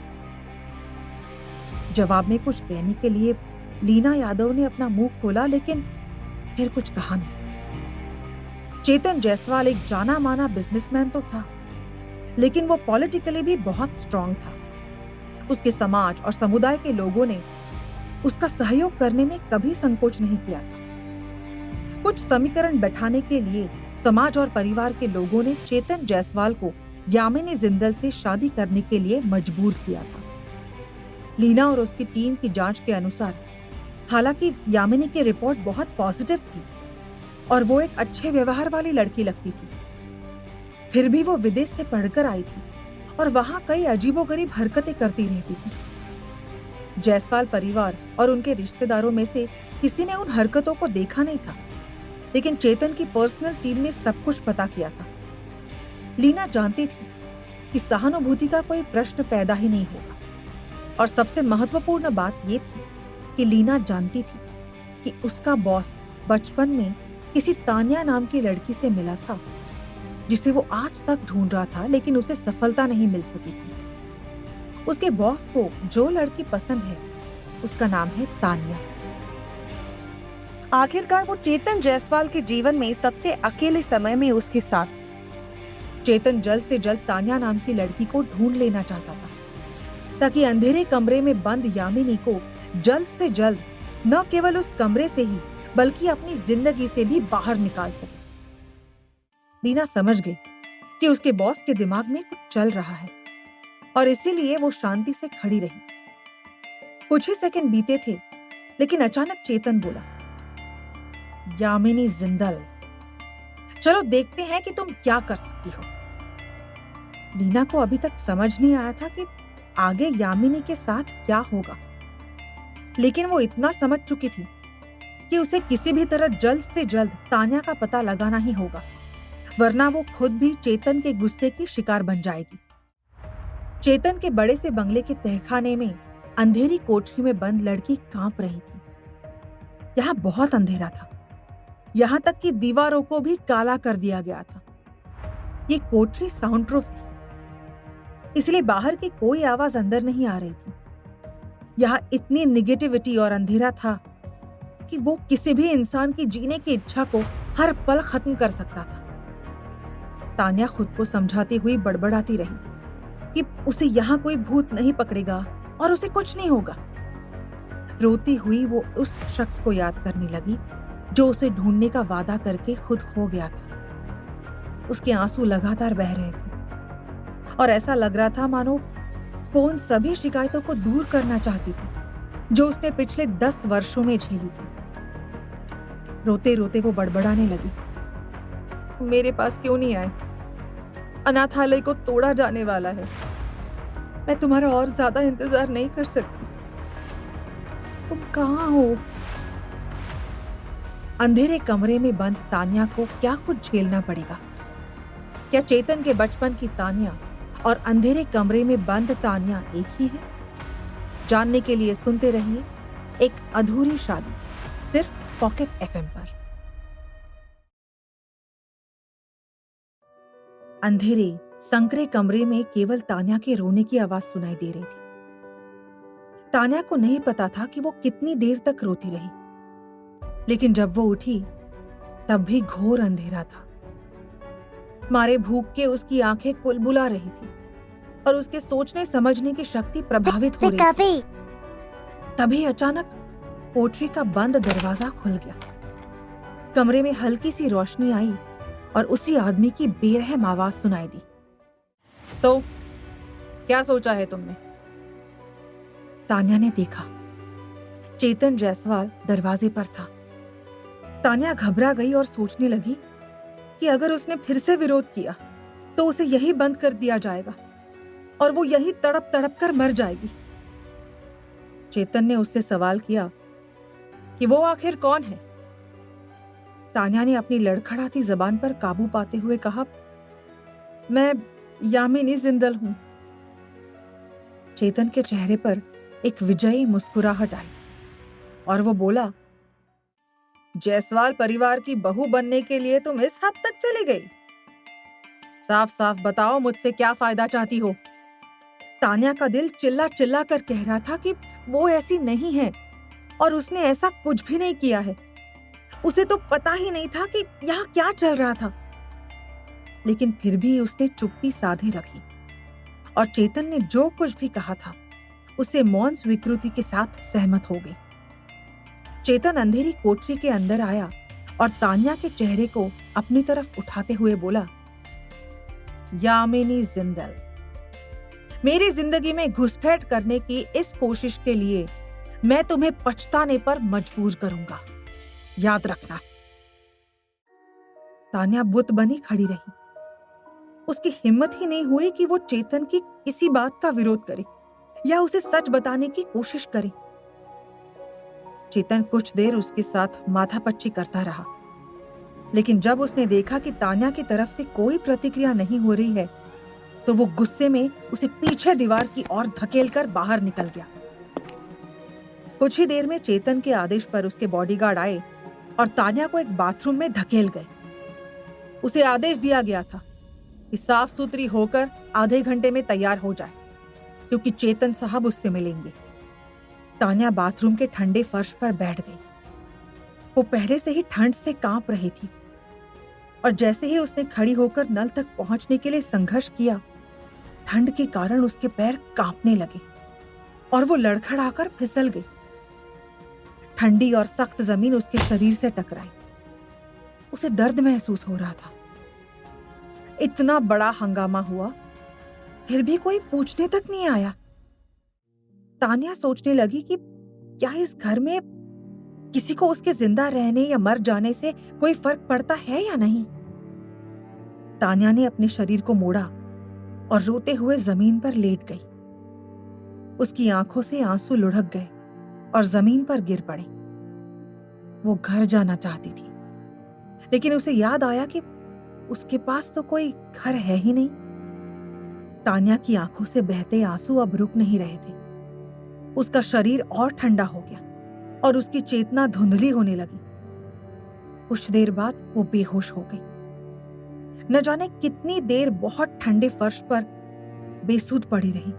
जवाब में कुछ कहने के लिए लीना यादव ने अपना मुंह खोला, लेकिन फिर कुछ कहा नहीं। चेतन जायसवाल एक जाना माना बिजनेसमैन तो था, लेकिन वो पॉलिटिकली भी बहुत स्ट्रांग था। उसके समाज और समुदाय के लोगों ने उसका सहयोग करने में कभी संकोच नहीं किया था। कुछ समीकरण बैठाने के लिए समाज और परिवार के लोगों ने चेतन जायसवाल को यामिनी जिंदल से शादी करने के लिए मजबूर किया था। लीना और उसकी टीम की जांच के अनुसार हालांकि यामिनी की रिपोर्ट बहुत पॉजिटिव थी और वो एक अच्छे व्यवहार वाली लड़की लगती थी, फिर भी वो विदेश से पढ़कर आई थी और वहां कई अजीबोगरीब हरकतें करती रहती थी। जायसवाल परिवार और उनके रिश्तेदारों में से किसी ने उन हरकतों को देखा नहीं था, लेकिन चेतन की पर्सनल टीम ने सब कुछ पता किया था। लीना जानती थी कि सहानुभूति का कोई प्रश्न पैदा ही नहीं होगा, और सबसे महत्वपूर्ण बात यह थी कि लीना जानती थी कि उसका बॉस बचपन में किसी तान्या नाम की लड़की से मिला था, जिसे वो आज तक ढूंढ रहा था, लेकिन उसे सफलता नहीं मिल सकी थी। उसके बॉस को जो लड़की पसंद है उसका नाम है तान्या। आखिरकार वो चेतन जायसवाल के जीवन में सबसे अकेले समय में उसके साथ। चेतन जल्द से जल्द तान्या नाम की लड़की को ढूंढ लेना चाहता था, ताकि अंधेरे कमरे में बंद यामिनी को जल्द से जल्द न केवल उस कमरे से ही बल्कि अपनी जिंदगी से भी बाहर निकाल सके। लीना समझ गई कि उसके बॉस के दिमाग में कुछ चल रहा है और इसीलिए वो शांति से खड़ी रही। कुछ ही सेकंड बीते थे, लेकिन अचानक चेतन बोला, यामिनी जिंदल, चलो देखते हैं कि तुम क्या कर सकती हो। लीना को अभी तक समझ नहीं आया था कि आगे यामिनी के साथ क्या होगा, लेकिन वो इतना समझ चुकी थी कि उसे किसी भी तरह जल्द से जल्द तान्या का पता लगाना ही होगा, वरना वो खुद भी चेतन के गुस्से की शिकार बन जाएगी। चेतन के बड़े से बंगले के तहखाने में अंधेरी कोठरी में बंद लड़की कांप रही थी। यहाँ बहुत अंधेरा था, यहाँ तक कि दीवारों को भी काला कर दिया गया था। ये कोठरी साउंड प्रूफ थी, इसलिए बाहर की कोई आवाज अंदर नहीं आ रही थी। यहाँ इतनी निगेटिविटी और अंधेरा था कि वो किसी भी इंसान की जीने की इच्छा को हर पल खत्म कर सकता था। तान्या खुद को समझाती हुई बड़बड़ाती रही कि उसे यहाँ कोई भूत नहीं पकड़ेगा और उसे कुछ नहीं होगा। रोती हुई वो उस शख्स को याद करने लगी जो उसे ढूंढने का वादा करके खुद खो गया था। उसके आंसू लगातार बह रहे थे और ऐसा लग रहा था मानो वो उन सभी शिकायतों को दूर करना चाहती थी जो उसने पिछले 10 वर्षों में झेली थी। रोते रोते वो बड़बड़ाने लगी, मेरे पास क्यों नहीं आए? अनाथालय को तोड़ा जाने वाला है। मैं तुम्हारा और ज्यादा इंतजार नहीं कर सकती। तुम कहाँ हो? अंधेरे कमरे में बंद तान्या को क्या कुछ झेलना पड़ेगा? क्या चेतन के बचपन की तान्या और अंधेरे कमरे में बंद तान्या एक ही है? जानने के लिए सुनते रहिए एक अधूरी शादी, सिर्फ पॉकेट एफएम पर। अंधेरे संकरे कमरे में केवल तान्या के रोने की आवाज सुनाई दे रही थी। तान्या को नहीं पता था कि वो कितनी देर तक रोती रही, लेकिन जब वो उठी तब भी घोर अंधेरा था। मारे भूख के उसकी आंखें कुलबुला रही थी और उसके सोचने समझने की शक्ति प्रभावित हो रही थी। तभी अचानक कोठरी का बंद दरवाजा खुल गया। कमरे में हल्की सी रोशनी आई और उसी आदमी की बेरहम आवाज सुनाई दी। तो क्या सोचा है तुमने? तान्या ने देखा, चेतन जायसवाल दरवाजे पर था। तान्या घबरा गई और सोचने लगी कि अगर उसने फिर से विरोध किया तो उसे यही बंद कर दिया जाएगा और वो यही तड़प तड़प कर मर जाएगी। चेतन ने उससे सवाल किया कि वो आखिर कौन है? तान्या ने अपनी लड़खड़ाती जबान पर काबू पाते हुए कहा, मैं यामिनी जिंदल हूं। चेतन के चेहरे पर एक विजयी मुस्कुराहट आई और वो बोला, जायसवाल परिवार की बहू बनने के लिए तुम इस हद तक चली गई? साफ साफ बताओ, मुझसे क्या फायदा चाहती हो? तान्या का दिल चिल्ला चिल्ला कर कह रहा था कि वो ऐसी नहीं है और उसने ऐसा कुछ भी नहीं किया है। उसे तो पता ही नहीं था कि यहाँ क्या चल रहा था। लेकिन फिर भी उसने चुप्पी साधे रखी और चेतन ने जो कुछ भी कहा था उसे मौन स्वीकृति के साथ सहमत हो गई। चेतन अंधेरी कोठरी के अंदर आया और तान्या के चेहरे को अपनी तरफ उठाते हुए बोला, यामिनी जिंदल, मेरी जिंदगी में घुसपैठ करने की इस कोशिश के लिए मैं तुम्हें पछताने पर मजबूर करूंगा, याद रखना। तान्या बुत बनी खड़ी रही। उसकी हिम्मत ही नहीं हुई कि वो चेतन की किसी बात का विरोध करे या उसे सच बताने की कोशिश करे। चेतन कुछ देर उसके साथ माथापच्ची करता रहा, लेकिन जब उसने देखा कि तान्या की तरफ से कोई प्रतिक्रिया नहीं हो रही है, तो वो गुस्से में उसे पीछे दीवार की ओर धकेलकर बाहर निकल गया। कुछ ही देर में चेतन के आदेश पर उसके बॉडीगार्ड आए और तान्या को एक बाथरूम में धकेल गए। उसे आदेश दिया गया था कि साफ सुथरी होकर आधे घंटे में तैयार हो जाए, क्योंकि चेतन साहब उससे मिलेंगे। तान्या बाथरूम के ठंडे फर्श पर बैठ गई। वो पहले से ही ठंड से कांप रही थी और जैसे ही उसने खड़ी होकर नल तक पहुंचने के लिए संघर्ष किया, ठंड के कारण उसके पैर कांपने लगे और वो लड़खड़ाकर फिसल गई। ठंडी और सख्त जमीन उसके शरीर से टकराई। उसे दर्द महसूस हो रहा था। इतना बड़ा हंगामा हुआ, फिर भी कोई पूछने तक नहीं आया। तान्या सोचने लगी कि क्या इस घर में किसी को उसके जिंदा रहने या मर जाने से कोई फर्क पड़ता है या नहीं। तान्या ने अपने शरीर को मोड़ा और रोते हुए जमीन पर लेट गई। उसकी आंखों से आंसू लुढ़क गए और जमीन पर गिर पड़े। वो घर जाना चाहती थी, लेकिन उसे याद आया कि उसके पास तो कोई घर है ही नहीं। तान्या की आंखों से बहते आंसू अब रुक नहीं रहे थे। उसका शरीर और ठंडा हो गया और उसकी चेतना धुंधली होने लगी। कुछ देर बाद वो बेहोश हो गई। न जाने कितनी देर बहुत ठंडे फर्श पर बेसुध पड़ी रही।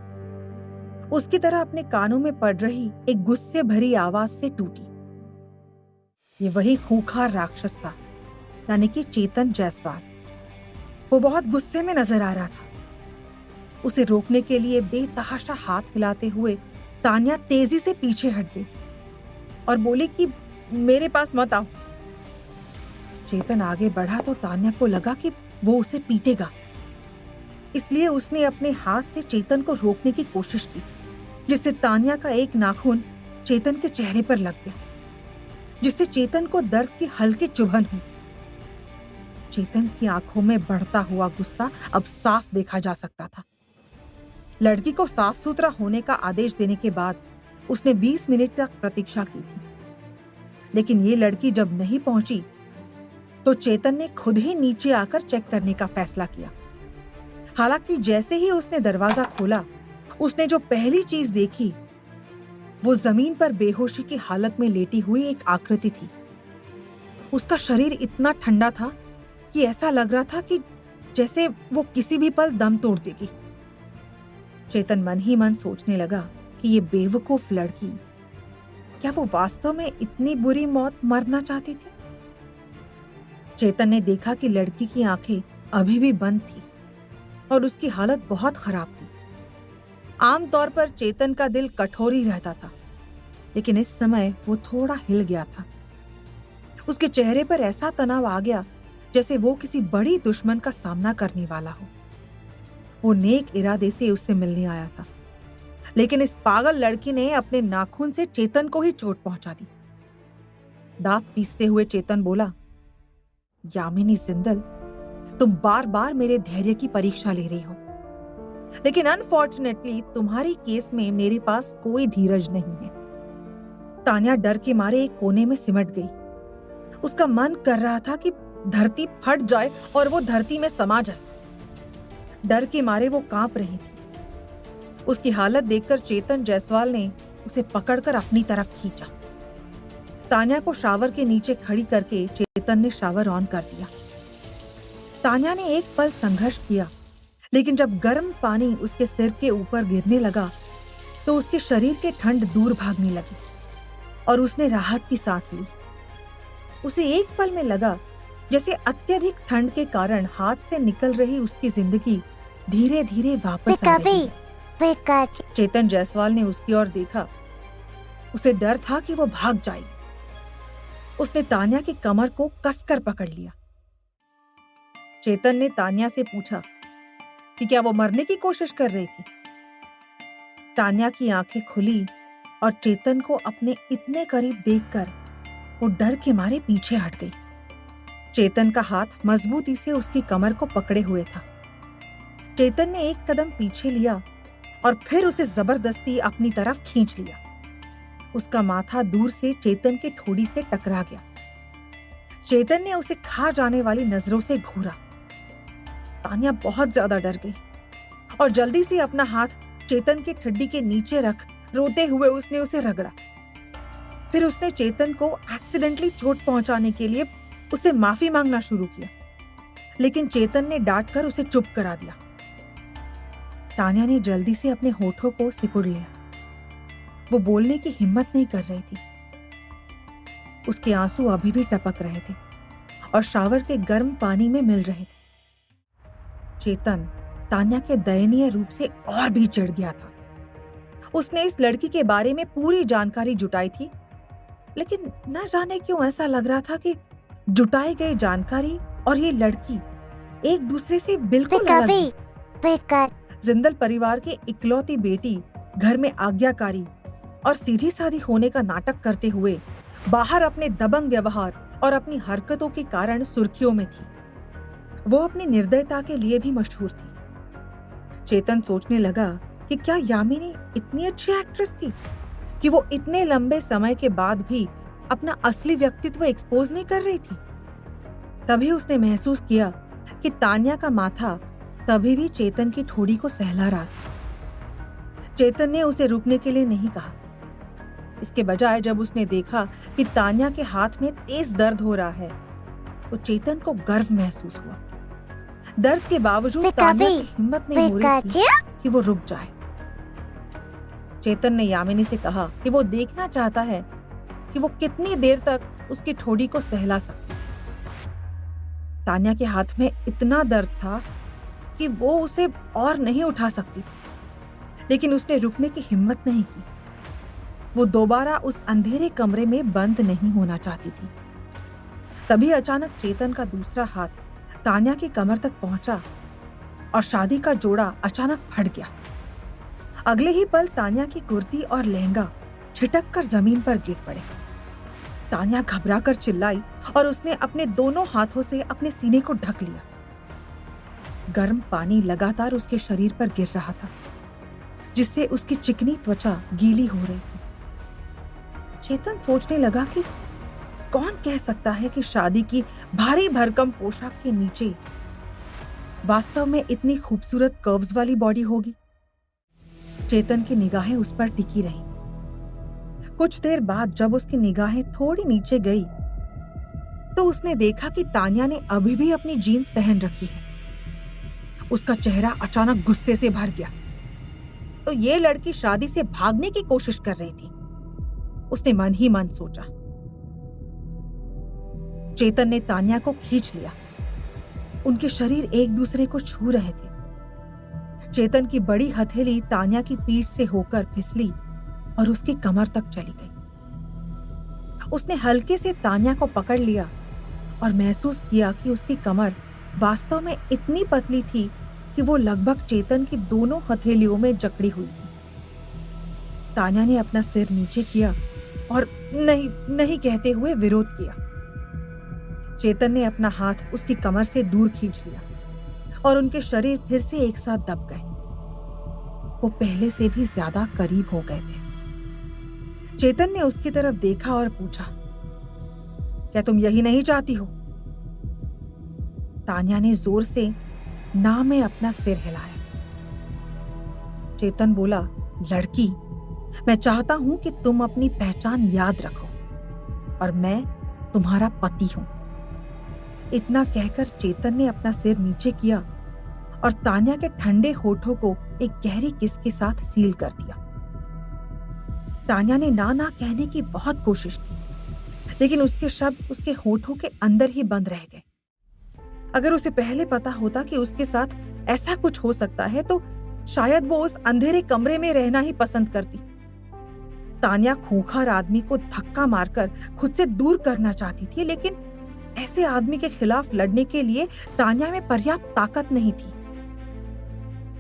उसकी तरह अपने कानों में पड़ रही एक गुस्से भरी आवाज से टूटी। ये वही खूंखार राक्षस था, यानी कि चेतन जायसवाल। वो बहुत गुस्से में नजर आ रहा था। उसे रोकने के लिए बेतहाशा हाथ हिलाते हुए तान्या तेजी से पीछे हट गई और बोली कि मेरे पास मत आओ। चेतन आगे बढ़ा तो तान्या को लगा कि वो उसे पीटेगा, इसलिए उसने अपने हाथ से चेतन को रोकने की कोशिश की, जिससे तान्या का एक नाखून चेतन के चेहरे पर लग गया, जिससे चेतन को दर्द की हल्की चुभन हुई। चेतन की आंखों में बढ़ता हुआ गुस्सा अब साफ देखा जा सकता था। लड़की को साफ सुथरा होने का आदेश देने के बाद उसने 20 मिनट तक प्रतीक्षा की थी, लेकिन ये लड़की जब नहीं पहुंची तो चेतन ने खुद ही नीचे आकर चेक करने का फैसला किया। हालांकि जैसे ही उसने दरवाजा खोला, उसने जो पहली चीज देखी वो जमीन पर बेहोशी की हालत में लेटी हुई एक आकृति थी। उसका शरीर इतना ठंडा था कि ऐसा लग रहा था कि जैसे वो किसी भी पल दम तोड़ देगी। चेतन मन ही मन सोचने लगा कि ये बेवकूफ लड़की, क्या वो वास्तव में इतनी बुरी मौत मरना चाहती थी? चेतन ने देखा कि लड़की की आंखें अभी भी बंद थी और उसकी हालत बहुत खराब थी। आमतौर पर चेतन का दिल कठोर ही रहता था, लेकिन इस समय वो थोड़ा हिल गया था। उसके चेहरे पर ऐसा तनाव आ गया जैसे वो किसी बड़ी दुश्मन का सामना करने वाला हो। वो नेक इरादे से उससे मिलने आया था, लेकिन इस पागल लड़की ने अपने नाखून से चेतन को ही चोट पहुंचा दी। दांत पीसते हुए चेतन बोला, यामिनी जिंदल, तुम बार बार मेरे धैर्य की परीक्षा ले रही हो, लेकिन अनफॉर्चुनेटली तुम्हारी केस में मेरे पास कोई धीरज नहीं है। तान्या डर के मारे एक कोने में सिमट गई। उसका मन कर रहा था कि धरती फट जाए और वो धरती में समा जाए। डर के मारे वो कांप रही थी। उसकी हालत देखकर चेतन जायसवाल ने उसे पकड़कर अपनी तरफ खींचा। तान्या को शावर के नीचे खड़ी करके चेतन ने शावर ऑन कर दिया। तान्या ने एक पल संघर्ष किया, लेकिन जब गर्म पानी उसके सिर के ऊपर गिरने लगा तो उसके शरीर के ठंड दूर भागने लगी और उसने राहत की सांस ली। उसे एक पल में लगा जैसे अत्यधिक ठंड के कारण हाथ से निकल रही उसकी जिंदगी धीरे धीरे वापस आ रही है। चेतन जायसवाल ने उसकी ओर देखा। उसे डर था कि वो भाग जाएगी। उसने तान्या की कमर को कसकर पकड़ लिया। चेतन ने तान्या से पूछा, कि क्या वो मरने की कोशिश कर रही थी। तान्या की आंखें खुली और चेतन को अपने इतने करीब देखकर वो डर के मारे पीछे हट गई। चेतन का हाथ मजबूती से उसकी कमर को पकड़े हुए था। चेतन ने एक कदम पीछे लिया और फिर उसे जबरदस्ती अपनी तरफ खींच लिया। उसका माथा दूर से चेतन के ठोड़ी से टकरा गया। चेतन ने उसे खा जाने वाली नजरों से घूरा। तान्या बहुत ज्यादा डर गई और जल्दी से अपना हाथ चेतन की ठड्डी के नीचे रख रोते हुए उसने उसे रगड़ा। फिर उसने चेतन को एक्सीडेंटली चोट पहुंचाने के लिए उसे माफी मांगना शुरू किया, लेकिन चेतन ने डांट कर उसे चुप करा दिया। तान्या ने जल्दी से अपने होठों को सिकुड़ लिया। वो बोलने की हिम्मत नहीं कर रही थी। उसके आंसू अभी भी टपक रहे थे और शावर के गर्म पानी में मिल रहे थे। चेतन तान्या के दयनीय रूप से और भी चिढ़ गया था। उसने इस लड़की के बारे में पूरी जानकारी जुटाई थी, लेकिन न जाने क्यों ऐसा लग रहा था कि जुटाई गई जानकारी और ये लड़की एक दूसरे से बिल्कुल अलग है। जिंदल परिवार की इकलौती बेटी घर में आज्ञाकारी और सीधी सादी होने का नाटक करते हुए बाहर अपने दबंग व्यवहार और अपनी हरकतों के कारण सुर्खियों में थी। वो अपनी निर्दयता के लिए भी मशहूर थी। चेतन सोचने लगा कि क्या यामिनी इतनी अच्छी एक्ट्रेस थी कि वो इतने लंबे समय के बाद भी अपना असली व्यक्तित्व एक्सपोज नहीं कर रही थी। तभी उसने महसूस किया कि तान्या का माथा तभी भी चेतन की ठोड़ी को सहला रहा था। चेतन ने उसे रुकने के लिए नहीं कहा। इसके बजाय जब उसने देखा कि तान्या के हाथ में तेज दर्द हो रहा है, तो चेतन को गर्व महसूस हुआ। दर्द के बावजूद तान्या की हिम्मत नहीं हो रही थी कि वो रुक जाए। चेतन ने यामिनी से कहा कि वो देखना चाहता है कि वो कितनी देर तक उसकी ठोड़ी को सहला सकती। तान्या के हाथ में इतना दर्द था कि वो उसे और नहीं उठा सकती थी, लेकिन उसने रुकने की हिम्मत नहीं की। वो दोबारा उस अंधेरे कमरे में बंद नहीं होना चाहती थी। तभी अचानक चेतन का दूसरा हाथ तान्या की कमर तक पहुंचा और शादी का जोड़ा अचानक फट गया। अगले ही पल तान्या की कुर्ती और लहंगा छिटक कर जमीन पर गिर पड़े। तान्या घबरा कर चिल्लाई और उसने अपने दोनों हाथों से अपने सीने को ढक लिया। गर्म पानी लगातार उसके शरीर पर गिर रहा था, जिससे उसकी चिकनी त्वचा गीली हो रही थी। चेतन सोचने लगा कि कौन कह सकता है कि शादी की भारी भरकम पोशाक के नीचे वास्तव में इतनी खूबसूरत कर्व्स वाली बॉडी होगी। चेतन की निगाहें उस पर टिकी रहीं। कुछ देर बाद जब उसकी निगाहें थोड़ी नीचे गई, तो उसने देखा कि तान्या ने अभी भी अपनी जीन्स पहन रखी है। उसका चेहरा अचानक गुस्से से भर गया। तो ये लड़की शादी से भागने की कोशिश कर रही थी, उसने मन ही मन सोचा। चेतन ने तान्या को खींच लिया। उनके शरीर एक दूसरे को छू रहे थे। चेतन की बड़ी हथेली तान्या की पीठ से होकर फिसली और उसकी कमर तक चली गई। उसने हल्के से तान्या को पकड़ लिया और महसूस किया कि उसकी कमर वास्तव में इतनी पतली थी कि वो लगभग चेतन की दोनों हथेलियों में जकड़ी हुई थी। तान्या ने अपना सिर नीचे किया और नहीं नहीं कहते हुए विरोध किया। चेतन ने अपना हाथ उसकी कमर से दूर खींच लिया और उनके शरीर फिर से एक साथ दब गए। वो पहले से भी ज्यादा करीब हो गए थे। चेतन ने उसकी तरफ देखा और पूछा, क्या तुम यही नहीं चाहती हो? तान्या ने जोर से ना में अपना सिर हिलाया। चेतन बोला, लड़की, मैं चाहता हूं कि तुम अपनी पहचान याद रखो और मैं तुम्हारा पति हूं। इतना कहकर चेतन ने अपना सिर नीचे किया और तान्या के ठंडे होठों को एक गहरी किस के साथ सील कर दिया। तान्या ने ना ना कहने की बहुत कोशिश की, लेकिन उसके शब्द उसके होठों के अंदर ही बंद रह गए। अगर उसे पहले पता होता कि उसके साथ ऐसा कुछ हो सकता है, तो शायद वो उस अंधेरे कमरे में रहना ही पसंद करती। तान्या खूंखार आदमी को धक्का मारकर खुद से दूर करना चाहती थी, लेकिन ऐसे आदमी के खिलाफ लड़ने के लिए तान्या में पर्याप्त ताकत नहीं थी।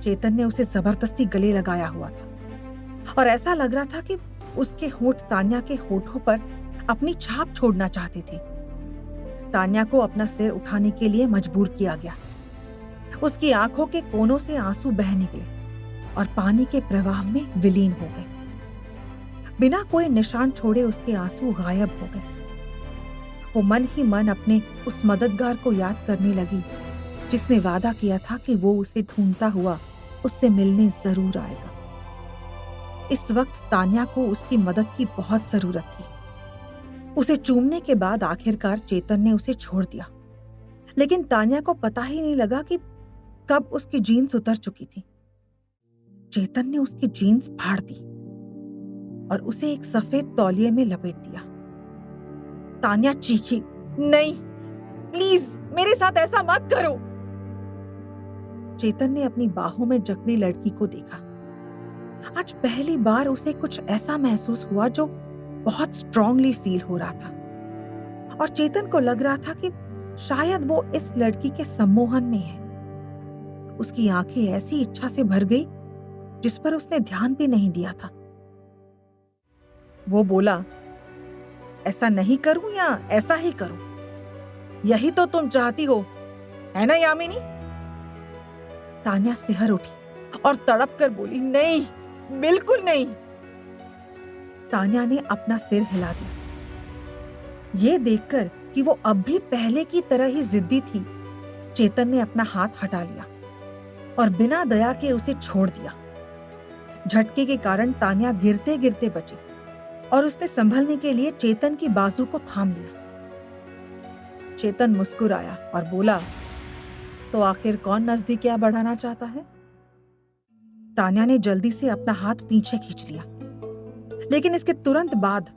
चेतन ने उसे जबरदस्ती गले लगाया हुआ था और ऐसा लग रहा था कि उसके होंठ तान्या के होठों पर अपनी छाप छोड़ना चाहते थे। तान्या को अपना सिर उठाने के लिए मजबूर किया गया। उसकी आंखों के कोनों से आंसू बह निकले और पानी के प्रवाह में विलीन हो गए। बिना कोई निशान छोड़े उसके आंसू गायब हो गए। वो मन ही मन अपने उस मददगार को याद करने लगी जिसने वादा किया था कि वो उसे ढूंढता हुआ उससे मिलने जरूर आएगा। इस वक्त तान्या को उसकी मदद की बहुत जरूरत थी। उसे चूमने के बाद आखिरकार चेतन ने उसे छोड़ दिया, लेकिन तान्या को पता ही नहीं लगा कि कब उसकी जीन्स उतर चुकी थी। चेतन ने उसकी जीन्स फाड़ दी और उसे एक सफेद तौलिए में लपेट दिया। तान्या चीखी, नहीं, प्लीज मेरे साथ ऐसा मत करो। चेतन ने अपनी बाहों में जकड़ी लड़की को देखा। आज पहली बार उसे कुछ ऐसा महसूस हुआ जो बहुत स्ट्रांगली फील हो रहा था और चेतन को लग रहा था कि शायद वो इस लड़की के सम्मोहन में है। उसकी आंखें ऐसी इच्छा से भर गई जिस पर उसने ध्यान भी नहीं दिया था। वो बोला, ऐसा नहीं करूं या ऐसा ही करूं? यही तो तुम चाहती हो, है ना यामिनी? तान्या सिहर उठी और तड़प कर बोली, नहीं, बिल्कुल नहीं। तान्या ने अपना सिर हिला दिया। ये देखकर कि वो अब भी पहले की तरह ही जिद्दी थी, चेतन ने अपना हाथ हटा लिया और बिना दया के उसे छोड़ दिया। झटके के कारण तान्या गिरते गिरते बची और उसने संभलने के लिए चेतन की बाजू को थाम लिया। चेतन मुस्कुराया और बोला, तो आखिर कौन नजदीकियां बढ़ाना चाहता है? तान्या ने जल्दी से अपना हाथ पीछे खींच लिया, लेकिन इसके तुरंत बाद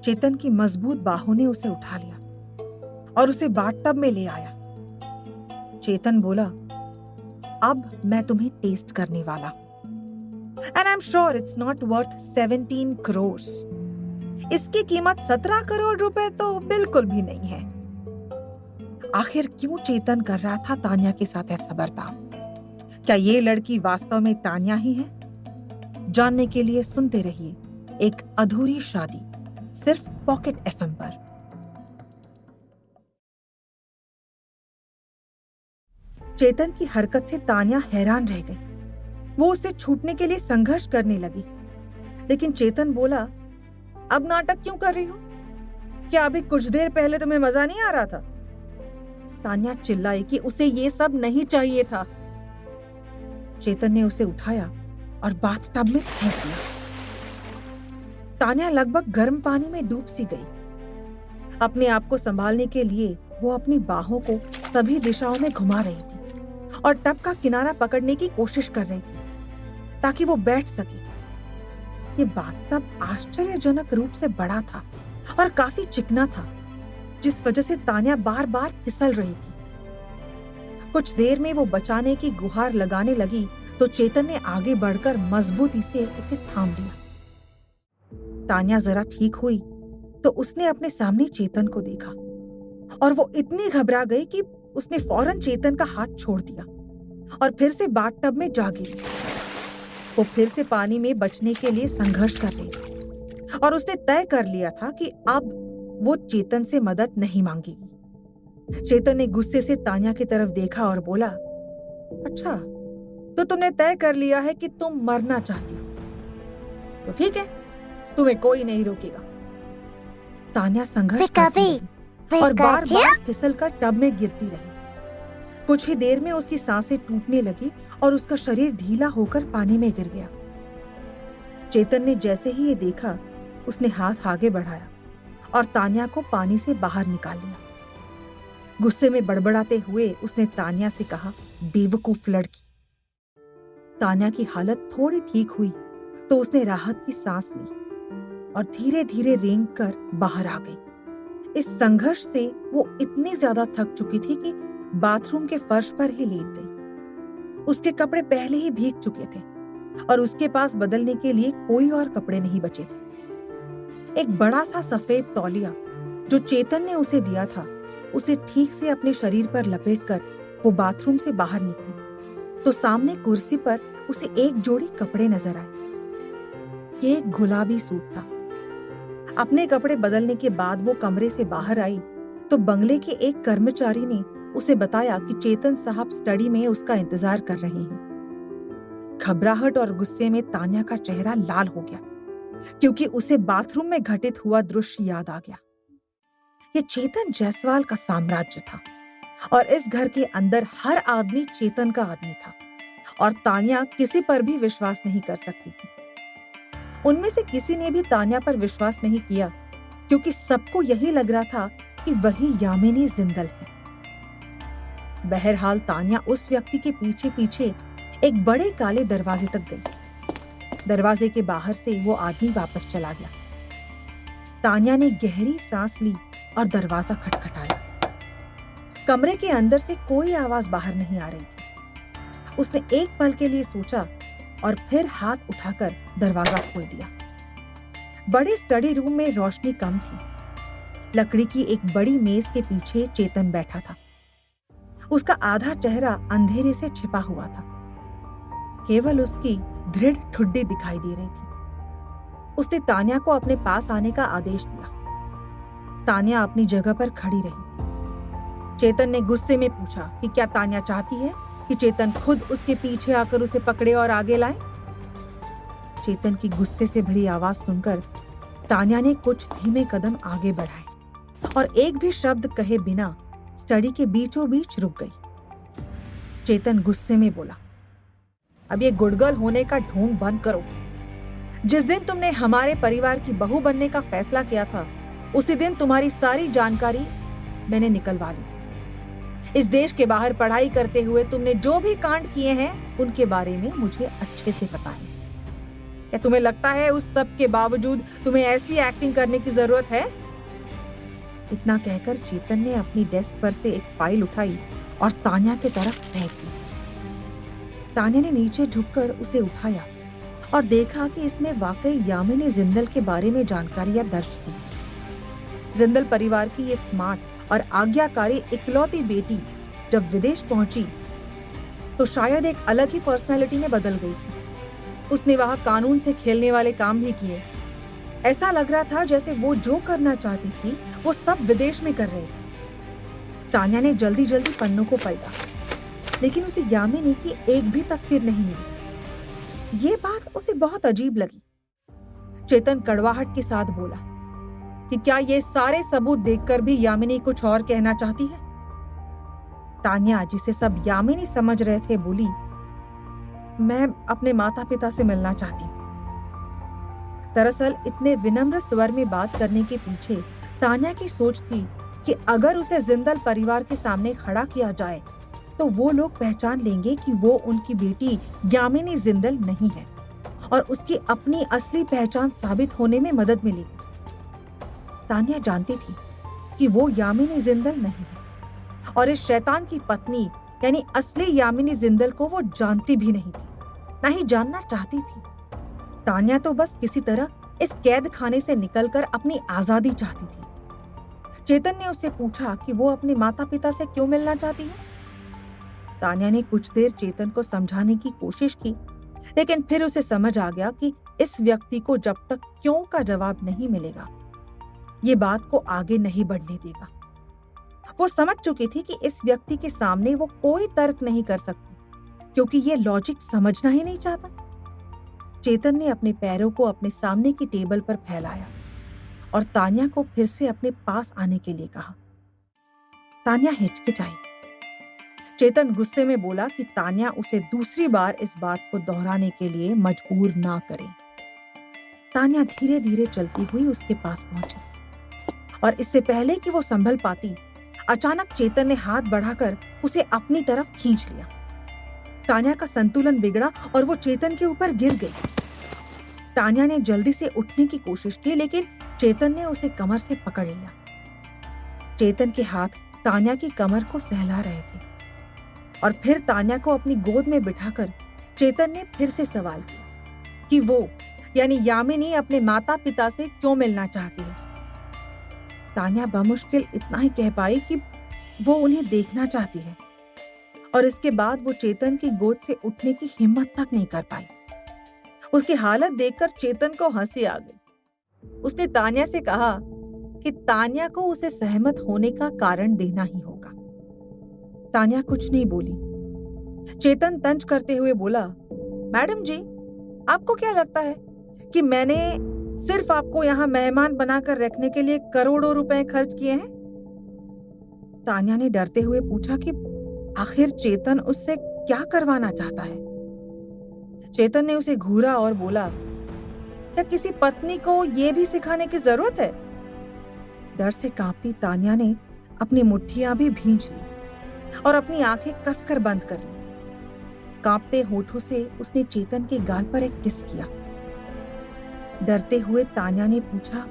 चेतन की मजबूत बाहों ने उसे उठा लिया और उसे बाथटब में ले आया। चेतन बोला, अब मैं तुम्हें टेस्ट करने वाला हूं। And I'm sure it's not worth 17 crores. इसकी कीमत 17 करोड़ रुपए तो बिल्कुल भी नहीं है। आखिर क्यों चेतन कर रहा था तान्या के साथ ऐसा बर्ताव? क्या ये लड़की वास्तव में तान्या ही है? जानने के लिए सुनते रहिए एक अधूरी शादी, सिर्फ पॉकेट एफएम पर। चेतन की हरकत से तान्या हैरान रह गई। वो उसे छूटने के लिए संघर्ष करने लगी, लेकिन चेतन बोला, अब नाटक क्यों कर रही हो? क्या अभी कुछ देर पहले तुम्हें मजा नहीं आ रहा था? तान्या चिल्लाई कि उसे ये सब नहीं चाहिए था। चेतन ने उसे उठाया और बाथटब में फेंक दिया। तान्या लगभग गर्म पानी में डूब सी गई। अपने आप को संभालने के लिए वो अपनी बाहों को सभी दिशाओं में घुमा रही थी और टब का किनारा पकड़ने की कोशिश कर रही थी ताकि वो बैठ सके। ये बाथटब आश्चर्यजनक रूप से बड़ा था और काफी चिकना था, जिस वजह से तान्या बार बार फिसल रही थी। कुछ देर में वो बचाने की गुहार लगाने लगी तो चेतन ने आगे बढ़कर मजबूती से उसे थाम लिया। तान्या जरा ठीक हुई तो उसने अपने सामने चेतन को देखा और वो इतनी घबरा गई कि उसने फौरन चेतन का हाथ छोड़ दिया और फिर से बाथटब में जा गिरी। वो फिर से पानी में बचने के लिए संघर्ष कर रही थी और उसने तय कर लिया था कि अब वो चेतन से मदद नहीं मांगेगी। चेतन ने गुस्से से तान्या की तरफ देखा और बोला, अच्छा, तो तुमने तय कर लिया है कि तुम मरना चाहती हो, तो ठीक है, तुम्हें कोई नहीं रोकेगा। तान्या संघर्ष करती रही और बार बार फिसलकर टब में गिरती रही। कुछ ही देर में उसकी सांसें टूटने लगी और उसका शरीर ढीला होकर पानी में गिर गया। चेतन ने जैसे ही ये देखा, उसने हाथ आगे बढ़ाया और तान्या को पानी से बाहर निकाल लिया। गुस्से में बड़बड़ाते हुए उसने तान्या से कहा, बेवकूफ लड़की। तान्या की हालत थोड़ी ठीक हुई तो उसने राहत की सांस ली और धीरे धीरे रेंग कर बाहर आ गई। इस संघर्ष से वो इतनी ज्यादा थक चुकी थी कि बाथरूम के फर्श पर ही लेट गई। उसके कपड़े पहले ही भीग चुके थे और उसके पास बदलने के लिए कोई और कपड़े नहीं बचे थे। एक बड़ा सा सफेद तौलिया जो चेतन ने उसे दिया था, उसे ठीक से अपने शरीर पर लपेटकर वो बाथरूम से बाहर निकली तो सामने कुर्सी पर उसे एक जोड़ी कपड़े नजर आए। ये एक गुलाबी सूट था। अपने कपड़े बदलने के बाद वो कमरे से बाहर आई तो बंगले के एक कर्मचारी ने उसे बताया कि चेतन साहब स्टडी में उसका इंतजार कर रहे हैं। घबराहट और गुस्से में तान्या का चेहरा लाल हो गया क्योंकि उसे बाथरूम में घटित हुआ दृश्य याद आ गया। ये चेतन जायसवाल का साम्राज्य था और इस घर के अंदर हर आदमी चेतन का आदमी था और तान्या किसी पर भी विश्वास नहीं कर सकती थी। उनमें से किसी ने भी तान्या पर विश्वास नहीं किया क्योंकि सबको यही लग रहा था कि वही यामिनी जिंदल है। बहरहाल तान्या उस व्यक्ति के पीछे पीछे एक बड़े काले दरवाजे तक गई। दरवाजे के बाहर से वो आदमी वापस चला गया। तान्या ने गहरी सांस ली और दरवाजा खटखटाया। कमरे के अंदर से कोई आवाज बाहर नहीं आ रही थी। उसने एक पल के लिए सोचा और फिर हाथ उठाकर दरवाजा खोल दिया। बड़े स्टडी रूम में रोशनी कम थी। लकड़ी की एक बड़ी मेज के पीछे चेतन बैठा था। उसका आधा चेहरा अंधेरे से छिपा हुआ था। केवल उसकी दृढ़ ठुड्डी दिखाई दे रही थी। उसने तान्या को अपने पास आने का आदेश दिया। तान्या अपनी जगह पर खड़ी रही। चेतन ने गुस्से में पूछा कि क्या तान्या चाहती है कि चेतन खुद उसके पीछे आकर उसे पकड़े और आगे लाए? चेतन की गुस्से से भरी आवाज सुनकर तान्या ने कुछ धीमे कदम आगे बढ़ाए और एक भी शब्द कहे बिना स्टडी के बीचों बीच रुक गई। चेतन गुस्से में बोला, अब ये गुडगर्ल होने का ढोंग बंद करो। जिस दिन तुमने हमारे परिवार की बहू बनने का फैसला किया था उसी दिन तुम्हारी सारी जानकारी मैंने निकलवा ली थी। इस देश के बाहर पढ़ाई करते हुए तुमने जो भी कांड किए हैं उनके बारे में मुझे अच्छे से पता है। क्या तुम्हें लगता है उस सब के बावजूद तुम्हें ऐसी एक्टिंग करने की जरूरत है? इतना कहकर चेतन ने अपनी डेस्क पर से एक फाइल उठाई और तान्या की तरफ फेंक दी। तान्या ने नीचे झुककर उसे उठाया और देखा कि इसमें वाकई यामिनी जिंदल के बारे में जानकारियां दर्ज थी। जिंदल परिवार की ये स्मार्ट और आज्ञाकारी इकलौती बेटी जब विदेश पहुंची तो शायद एक अलग ही पर्सनालिटी में बदल गई थी। उसने वहां कानून से खेलने वाले काम भी किए। ऐसा लग रहा था जैसे वो जो करना चाहती थी वो सब विदेश में कर रही थी। तान्या ने जल्दी जल्दी पन्नों को पलटा, लेकिन उसे यामिनी की एक भी तस्वीर नहीं मिली। ये बात उसे बहुत अजीब लगी। चेतन कड़वाहट के साथ बोला कि क्या ये सारे सबूत देखकर भी यामिनी कुछ और कहना चाहती है? तान्या, जिसे सब यामिनी समझ रहे थे, बोली, मैं अपने माता पिता से मिलना चाहती हूँ। दरअसल इतने विनम्र स्वर में बात करने के पीछे तान्या की सोच थी कि अगर उसे जिंदल परिवार के सामने खड़ा किया जाए तो वो लोग पहचान लेंगे कि वो उनकी बेटी यामिनी जिंदल नहीं है और उसकी अपनी असली पहचान साबित होने में मदद मिलेगी। तान्या जानती थी कि वो यामिनी जिंदल नहीं है और इस शैतान की पत्नी यानी असली यामिनी जिंदल को वो जानती भी नहीं थी, ना ही जानना चाहती थी। तान्या तो बस किसी तरह इस कैद खाने से निकलकर अपनी आजादी चाहती थी। चेतन ने उससे पूछा कि वो अपने माता पिता से क्यों मिलना चाहती है। तान्या ने कुछ देर चेतन को समझाने की कोशिश की, लेकिन फिर उसे समझ आ गया कि इस व्यक्ति को जब तक क्यों का जवाब नहीं मिलेगा ये बात को आगे नहीं बढ़ने देगा। वो समझ चुकी थी कि इस व्यक्ति के सामने वो कोई तर्क नहीं कर सकती क्योंकि ये लॉजिक समझना ही नहीं चाहता। चेतन ने अपने पैरों को अपने सामने की टेबल पर फैलाया और तान्या को फिर से अपने पास आने के लिए कहा। तान्या हिचकिचाई। चेतन गुस्से में बोला कि तान्या उसे दूसरी बार इस बात को दोहराने के लिए मजबूर ना करे। तान्या धीरे धीरे चलती हुई उसके पास पहुंची और इससे पहले कि वो संभल पाती, अचानक चेतन ने हाथ बढ़ाकर उसे अपनी तरफ खींच लिया। तान्या का संतुलन बिगड़ा और वो चेतन के ऊपर गिर गई। तान्या ने जल्दी से उठने की कोशिश की, लेकिन चेतन ने उसे कमर से पकड़ लिया। चेतन के हाथ तान्या की कमर को सहला रहे थे और फिर तान्या को अपनी गोद में बिठाकर चेतन ने फिर से सवाल किया कि वो यानी यामिनी अपने माता पिता से क्यों मिलना चाहती है। तान्या बमुश्किल इतना ही कह पाई कि वो उन्हें देखना चाहती है और इसके बाद वो चेतन की गोद से उठने की हिम्मत तक नहीं कर पाई। उसकी हालत देखकर चेतन को हंसी आ गई। उसने तान्या से कहा कि तान्या को उसे सहमत होने का कारण देना ही होगा। तान्या कुछ नहीं बोली। चेतन तंज करते हुए बोला, मैडम जी, आपको क्या लगता है कि मैंने सिर्फ आपको यहाँ मेहमान बनाकर रखने के लिए करोड़ों रुपए खर्च किए हैं? तान्या ने डरते हुए पूछा कि आखिर चेतन उससे क्या करवाना चाहता है। चेतन ने उसे घूरा और बोला, क्या किसी पत्नी को यह भी सिखाने की जरूरत है? डर से कांपती तान्या ने अपनी मुट्ठियां भी भींच ली और अपनी आंखें कसकर बंद कर ली। कांपते होठों से उसने चेतन के गाल पर एक किस किया। डरते हुए तान्या ने पूछा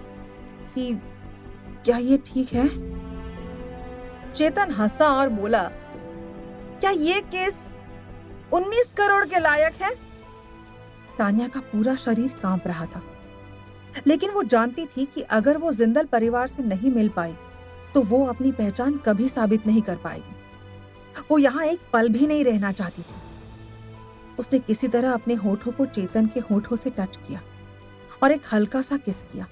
कि क्या ये ठीक है? चेतन हंसा और बोला, क्या ये केस 19 करोड़ के लायक है? तान्या का पूरा शरीर कांप रहा था, लेकिन वो जानती थी कि अगर वो जिंदल परिवार से नहीं मिल पाई तो वो अपनी पहचान कभी साबित नहीं कर पाएगी। वो यहाँ एक पल भी नहीं रहना चाहती थी। उसने किसी तरह अपने होठों को चेतन के होठों से टच किया और एक हल्का सा किस किया।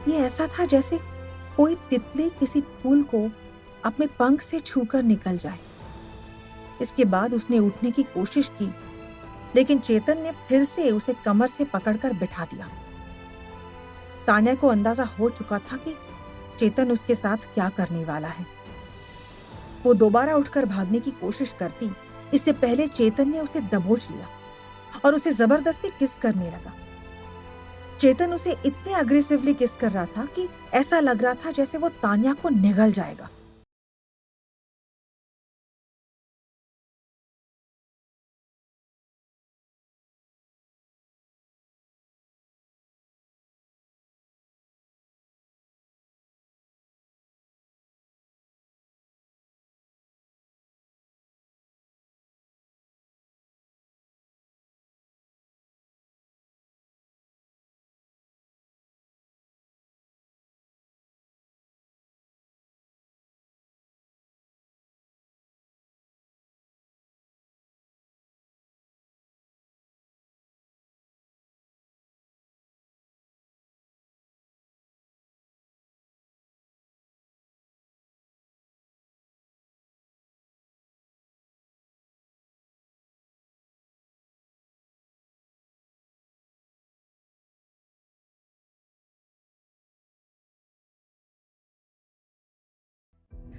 ये ऐसा था जैसे कोई तितली किसी फूल को अपने पंख से छूकर निकल जाए। इसके बाद उसने उठने की कोशिश की, लेकिन चेतन ने फिर से उसे कमर से पकड़कर बिठा दिया। तान्या को अंदाजा हो चुका था कि चेतन उसके साथ क्या करने वाला है। वो दोबारा उठकर भागने की कोशिश करती, इससे पहले चेतन ने उसे दबोच लिया और उसे जबरदस्ती किस करने लगा। चेतन उसे इतने अग्रेसिवली किस कर रहा था कि ऐसा लग रहा था जैसे वो तान्या को निगल जाएगा।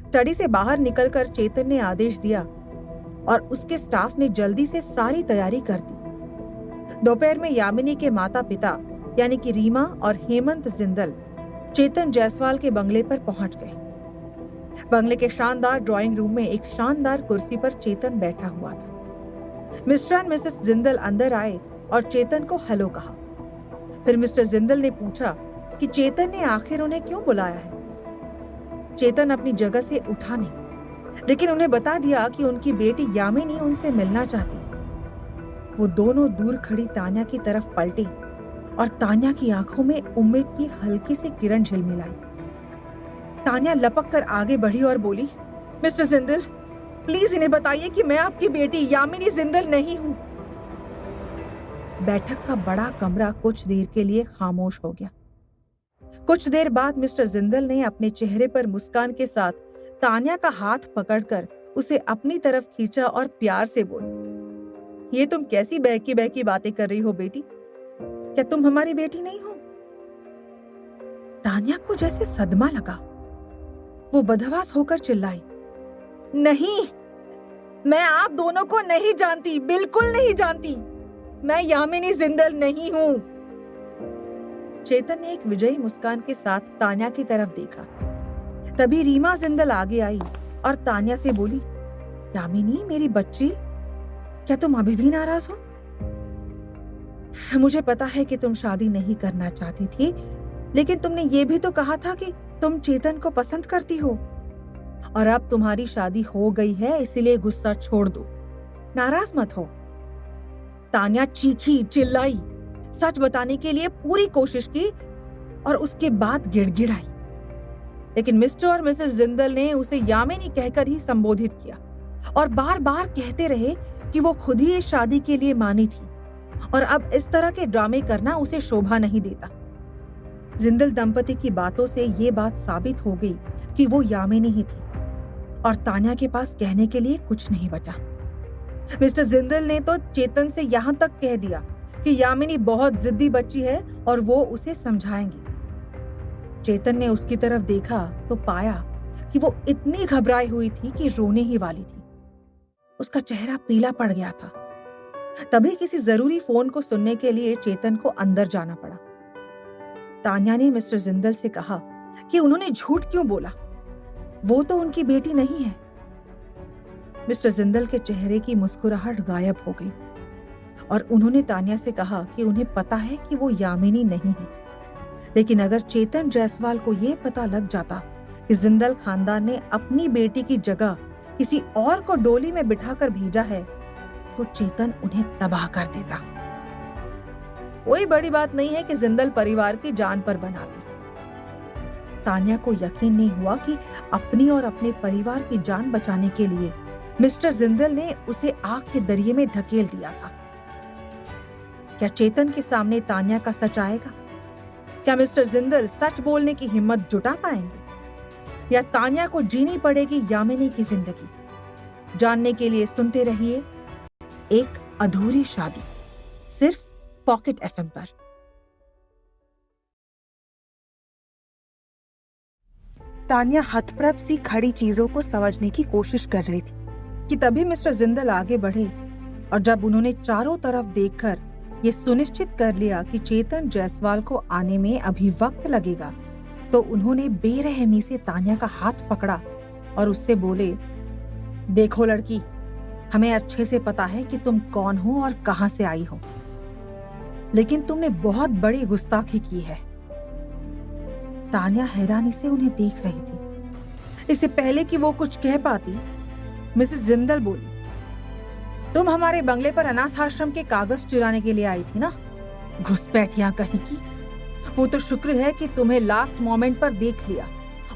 स्टडी से बाहर निकलकर चेतन ने आदेश दिया और उसके स्टाफ ने जल्दी से सारी तैयारी कर दी। दोपहर में यामिनी के माता पिता यानी कि रीमा और हेमंत जिंदल चेतन जायसवाल के बंगले पर पहुंच गए। बंगले के शानदार ड्राइंग रूम में एक शानदार कुर्सी पर चेतन बैठा हुआ था। मिस्टर एंड मिसेस जिंदल अंदर आए और चेतन को हेलो कहा। फिर मिस्टर जिंदल ने पूछा कि चेतन ने आखिर उन्हें क्यों बुलाया है। चेतन अपनी जगह से उठा नहीं, लेकिन उन्हें बता दिया कि उनकी बेटी यामिनी उनसे मिलना चाहती है। वो दोनों दूर खड़ी तान्या की तरफ पलटे और तान्या की आंखों में उम्मीद की हल्की सी किरण झिलमिलाई। तान्या लपक कर आगे बढ़ी और बोली, मिस्टर जिंदल, प्लीज इन्हें बताइए कि मैं आपकी बेटी यामिनी जिंदल नहीं हूं। बैठक का बड़ा कमरा कुछ देर के लिए खामोश हो गया। कुछ देर बाद मिस्टर जिंदल ने अपने चेहरे पर मुस्कान के साथ तान्या का हाथ पकड़कर उसे अपनी तरफ खींचा और प्यार से बोले, ये तुम कैसी बहकी बहकी बातें कर रही हो बेटी? क्या तुम हमारी बेटी नहीं हो? तान्या को जैसे सदमा लगा। वो बदहवास होकर चिल्लाई, नहीं, मैं आप दोनों को नहीं जानती, बिल्कुल नहीं जानती। मैं यामिनी जिंदल नहीं हूं। चेतन ने एक विजयी मुस्कान के साथ तान्या की तरफ देखा। तभी रीमा जिंदल आगे आई और तान्या से बोली, यामिनी मेरी बच्ची, क्या तुम अभी भी नाराज हो? मुझे पता है कि तुम शादी नहीं करना चाहती थी, लेकिन तुमने ये भी तो कहा था कि तुम चेतन को पसंद करती हो, और अब तुम्हारी शादी हो गई है, इसीलिए गुस्सा छोड़ दो, नाराज मत हो। तान्या चीखी, चिल्लाई, सच बताने के लिए पूरी कोशिश की और उसके बाद गिड़गिड़ाई, लेकिन मिस्टर और मिसेस जिंदल ने उसे यामिनी कहकर ही संबोधित किया और बार बार कहते रहे कि वो खुद ही इस शादी के लिए मानी थी और अब इस तरह के ड्रामे करना उसे शोभा नहीं देता। जिंदल दंपति की बातों से ये बात साबित हो गई कि वो यामिनी ही थी और तान्या के पास कहने के लिए कुछ नहीं बचा। मिस्टर जिंदल ने तो चेतन से यहाँ तक कह दिया कि यामिनी बहुत जिद्दी बच्ची है और वो उसे समझाएंगी। चेतन ने उसकी तरफ देखा तो पाया कि वो इतनी घबराई हुई थी कि रोने ही वाली थी। उसका चेहरा पीला पड़ गया था। तभी किसी जरूरी फोन को सुनने के लिए चेतन को अंदर जाना पड़ा। तान्या ने मिस्टर जिंदल से कहा कि उन्होंने झूठ क्यों बोला, वो तो उनकी बेटी नहीं है। मिस्टर जिंदल के चेहरे की मुस्कुराहट गायब हो गई और उन्होंने तान्या से कहा कि उन्हें पता है कि वो यामिनी नहीं है, लेकिन अगर चेतन जायसवाल को यह पता लग जाता कि जिंदल खानदान ने अपनी बेटी की जगह किसी और को डोली में बिठाकर भेजा है तो चेतन उन्हें तबाह कर देता। कोई बड़ी बात नहीं है कि जिंदल परिवार की जान पर बनाती। तान्या को यकीन नहीं हुआ कि अपनी और अपने परिवार की जान बचाने के लिए मिस्टर जिंदल ने उसे आग के दरिये में धकेल दिया था। क्या चेतन के सामने तान्या का सच आएगा? क्या मिस्टर जिंदल सच बोलने की हिम्मत जुटा पाएंगे या तान्या को जीनी पड़ेगी यामिनी की जिंदगी? जानने के लिए सुनते रहिए एक अधूरी शादी, सिर्फ पॉकेट एफएम पर। तान्या हतप्रभ सी खड़ी चीजों को समझने की कोशिश कर रही थी कि तभी मिस्टर जिंदल आगे बढ़े और जब उन्होंने चारों तरफ देखकर ये सुनिश्चित कर लिया कि चेतन जायसवाल को आने में अभी वक्त लगेगा, तो उन्होंने बेरहमी से तान्या का हाथ पकड़ा और उससे बोले, देखो लड़की, हमें अच्छे से पता है कि तुम कौन हो और कहां से आई हो, लेकिन तुमने बहुत बड़ी गुस्ताखी की है। तान्या हैरानी से उन्हें देख रही थी। इससे पहले कि वो कुछ कह पाती, मिसेस जिंदल बोली, तुम हमारे बंगले पर अनाथ आश्रम के कागज चुराने के लिए आई थी ना? घुसपैठियां कहीं की। वो तो शुक्र है कि तुम्हें लास्ट मोमेंट पर देख लिया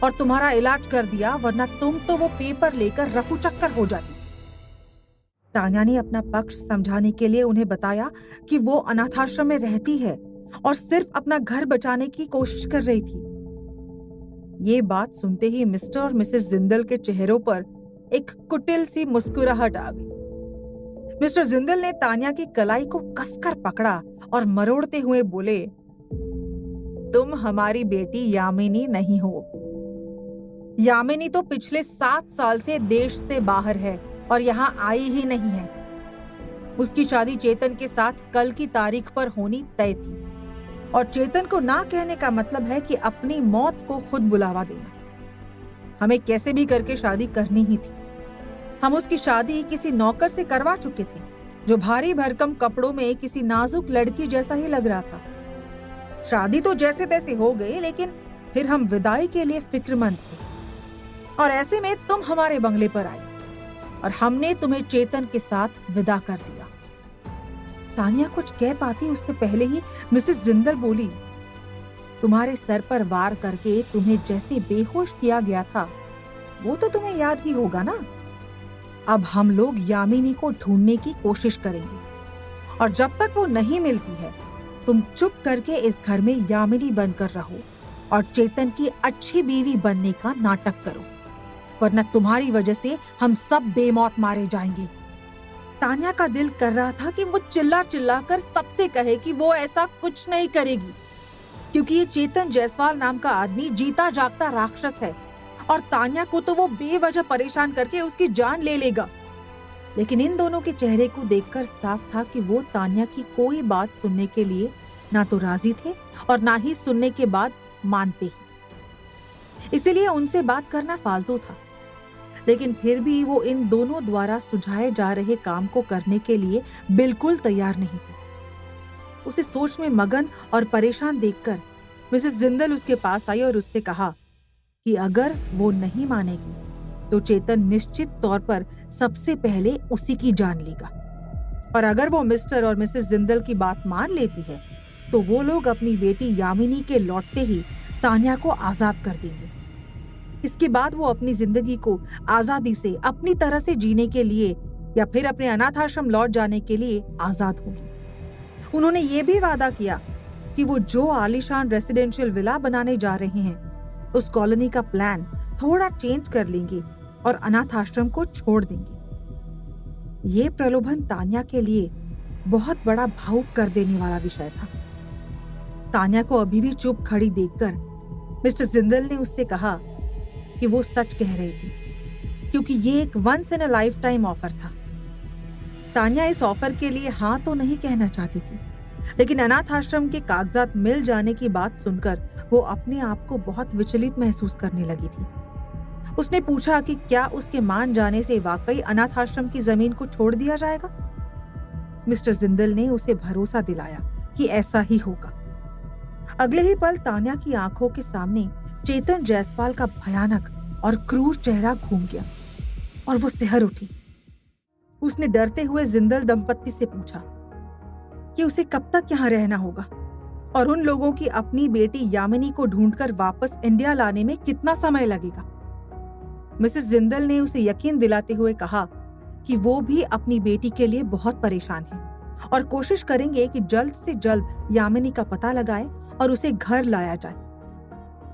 और तुम्हारा इलाज कर दिया, वरना तुम तो वो पेपर लेकर रफू चक्कर हो जाती। तान्या ने अपना पक्ष समझाने के लिए उन्हें बताया कि वो अनाथाश्रम में रहती है और सिर्फ अपना घर बचाने की कोशिश कर रही थी। ये बात सुनते ही मिस्टर और मिसेस जिंदल के चेहरों पर एक कुटिल सी मुस्कुराहट आ गई। मिस्टर जिंदल ने तान्या की कलाई को कसकर पकड़ा और मरोड़ते हुए बोले, तुम हमारी बेटी यामिनी नहीं हो। यामिनी तो पिछले 7 साल से देश से बाहर है और यहाँ आई ही नहीं है। उसकी शादी चेतन के साथ कल की तारीख पर होनी तय थी और चेतन को ना कहने का मतलब है कि अपनी मौत को खुद बुलावा देना। हमें कैसे भी करके शादी करनी ही थी। हम उसकी शादी किसी नौकर से करवा चुके थे जो भारी भरकम कपड़ों में किसी नाजुक लड़की जैसा ही लग रहा था। शादी तो जैसे तैसे हो गई, लेकिन फिर हम विदाई के लिए फिक्रमंद थे और ऐसे में तुम हमारे बंगले पर आई और हमने तुम्हें चेतन के साथ विदा कर दिया। तान्या कुछ कह पाती उससे पहले ही मिसेस जिंदल बोली, तुम्हारे सर पर वार करके तुम्हें जैसे बेहोश किया गया था वो तो तुम्हें याद ही होगा ना। अब हम लोग यामिनी को ढूंढने की कोशिश करेंगे और जब तक वो नहीं मिलती है तुम चुप करके इस घर में यामिनी बनकर रहो और चेतन की अच्छी बीवी बनने का नाटक करो, वरना तुम्हारी वजह से हम सब बेमौत मारे जाएंगे। तान्या का दिल कर रहा था कि वो चिल्ला चिल्ला कर सबसे कहे कि वो ऐसा कुछ नहीं करेगी, क्योंकि ये चेतन जायसवाल नाम का आदमी जीता जागता राक्षस है और तान्या को तो वो बेवजह परेशान करके उसकी जान ले लेगा। लेकिन इन दोनों के चेहरे को देखकर साफ था कि वो तान्या की कोई बात सुनने के लिए ना तो राजी थे और ना ही सुनने के बाद मानते ही। इसीलिए उनसे बात करना फालतू था। लेकिन फिर भी वो इन दोनों द्वारा सुझाए जा रहे काम को करने के लिए बिल्कुल तैयार नहीं थी। उसे सोच में मगन और परेशान देखकर मिसेस जिंदल उसके पास आई और उससे कहा कि अगर वो नहीं मानेगी तो चेतन निश्चित तौर पर सबसे पहले उसी की जान लेगा, और अगर वो मिस्टर और मिसेस जिंदल की बात मान लेती है तो वो लोग अपनी बेटी यामिनी के लौटते ही तान्या को आजाद कर देंगे। इसके बाद वो अपनी जिंदगी को आजादी से अपनी तरह से जीने के लिए या फिर अपने अनाथ आश्रम लौट जाने के लिए आजाद होगी। उन्होंने ये भी वादा किया कि वो जो आलीशान रेसिडेंशियल विला बनाने जा रहे हैं उस कॉलोनी का प्लान थोड़ा चेंज कर लेंगे और अनाथ आश्रम को छोड़ देंगे। ये प्रलोभन तान्या के लिए बहुत बड़ा भावुक कर देने वाला विषय था। तान्या को अभी भी चुप खड़ी देखकर मिस्टर जिंदल ने उससे कहा कि वो सच कह रही थी, क्योंकि ये एक once in a lifetime offer था। तान्या इस ऑफर के लिए हाँ तो नहीं कहना चाहती थी, लेकिन अनाथ आश्रम के कागजात मिल जाने की बात सुनकर वो अपने आप को बहुत विचलित महसूस करने लगी थी। उसने पूछा कि क्या उसके मान जाने से वाकई अनाथ आश्रम की जमीन को छोड़ दिया जाएगा। मिस्टर जिंदल ने उसे भरोसा दिलाया कि ऐसा ही होगा। अगले ही पल तान्या की आंखों के सामने चेतन जायसवाल का भयानक और क्रूर चेहरा घूम गया और वो सिहर उठी। उसने डरते हुए जिंदल दंपत्ति से पूछा कि उसे कब तक यहाँ रहना होगा और उन लोगों की अपनी बेटी यामिनी को ढूंढकर वापस इंडिया लाने में कितना समय लगेगा। मिसेस जिंदल ने उसे यकीन दिलाते हुए कहा कि वो भी अपनी बेटी के लिए बहुत परेशान है और कोशिश करेंगे कि जल्द से जल्द यामिनी का पता लगाए और उसे घर लाया जाए।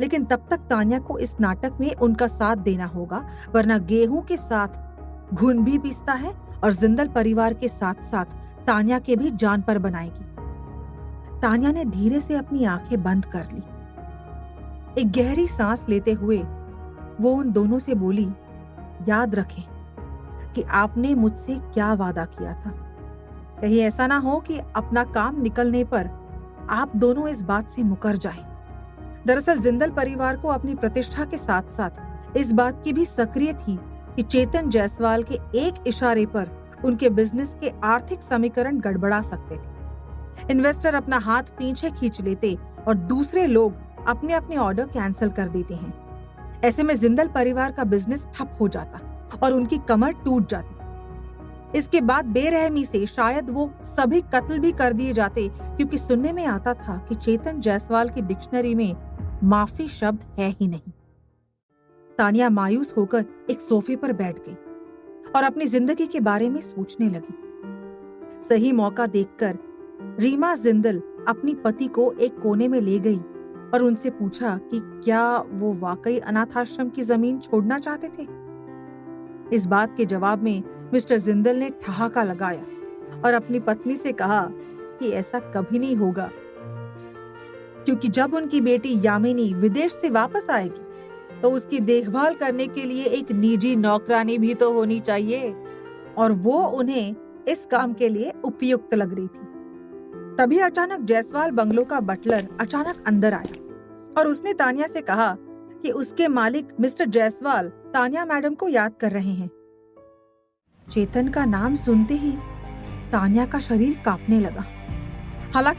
लेकिन तब तक तान्या को इस नाटक में उनका साथ देना होगा, वरना गेहूं के साथ घुन भी पीसता है और जिंदल परिवार के साथ साथ तान्या के भी जान पर बनाएगी। तान्या ने धीरे से अपनी आंखें बंद कर ली। एक गहरी सांस लेते हुए वो उन दोनों से बोली, याद रखें कि आपने मुझसे क्या वादा किया था। कहीं ऐसा ना हो कि अपना काम निकलने पर आप दोनों इस बात से मुकर जाएं। दरअसल जिंदल परिवार को अपनी प्रतिष्ठा के साथ साथ इस बात की भी सक्रिय थी कि चेतन जायसवाल के एक इशारे पर उनके बिजनेस के आर्थिक समीकरण गड़बड़ा सकते थे। इन्वेस्टर अपना हाथ पीछे खींच लेते और दूसरे लोग अपने अपने ऑर्डर कैंसिल कर देते हैं। ऐसे में जिंदल परिवार का बिजनेस ठप हो जाता और उनकी कमर टूट जाती। इसके बाद बेरहमी से शायद वो सभी कत्ल भी कर दिए जाते, क्योंकि सुनने में आता था कि चेतन जायसवाल की डिक्शनरी में माफी शब्द है ही नहीं। तान्या मायूस होकर एक सोफे पर बैठ गई और अपनी जिंदगी के बारे में सोचने लगी। सही मौका देखकर रीमा जिंदल अपनी पति को एक कोने में ले गई और उनसे पूछा कि क्या वो वाकई अनाथ आश्रम की जमीन छोड़ना चाहते थे। इस बात के जवाब में मिस्टर जिंदल ने ठहाका लगाया और अपनी पत्नी से कहा कि ऐसा कभी नहीं होगा, क्योंकि जब उनकी बेटी यामिनी विदेश से वापस आएगी तो उसकी देखभाल करने के लिए एक निजी नौकरानी भी तो होनी चाहिए और वो उन्हें इस काम के लिए उपयुक्त लग रही थी। तभी अचानक जायसवाल बंगलो का बटलर अचानक अंदर आया और उसने तान्या से कहा कि उसके मालिक मिस्टर जायसवाल तान्या मैडम को याद कर रहे हैं। चेतन का नाम सुनते ही तान्या का शरीर कांपने लगा। हालांकि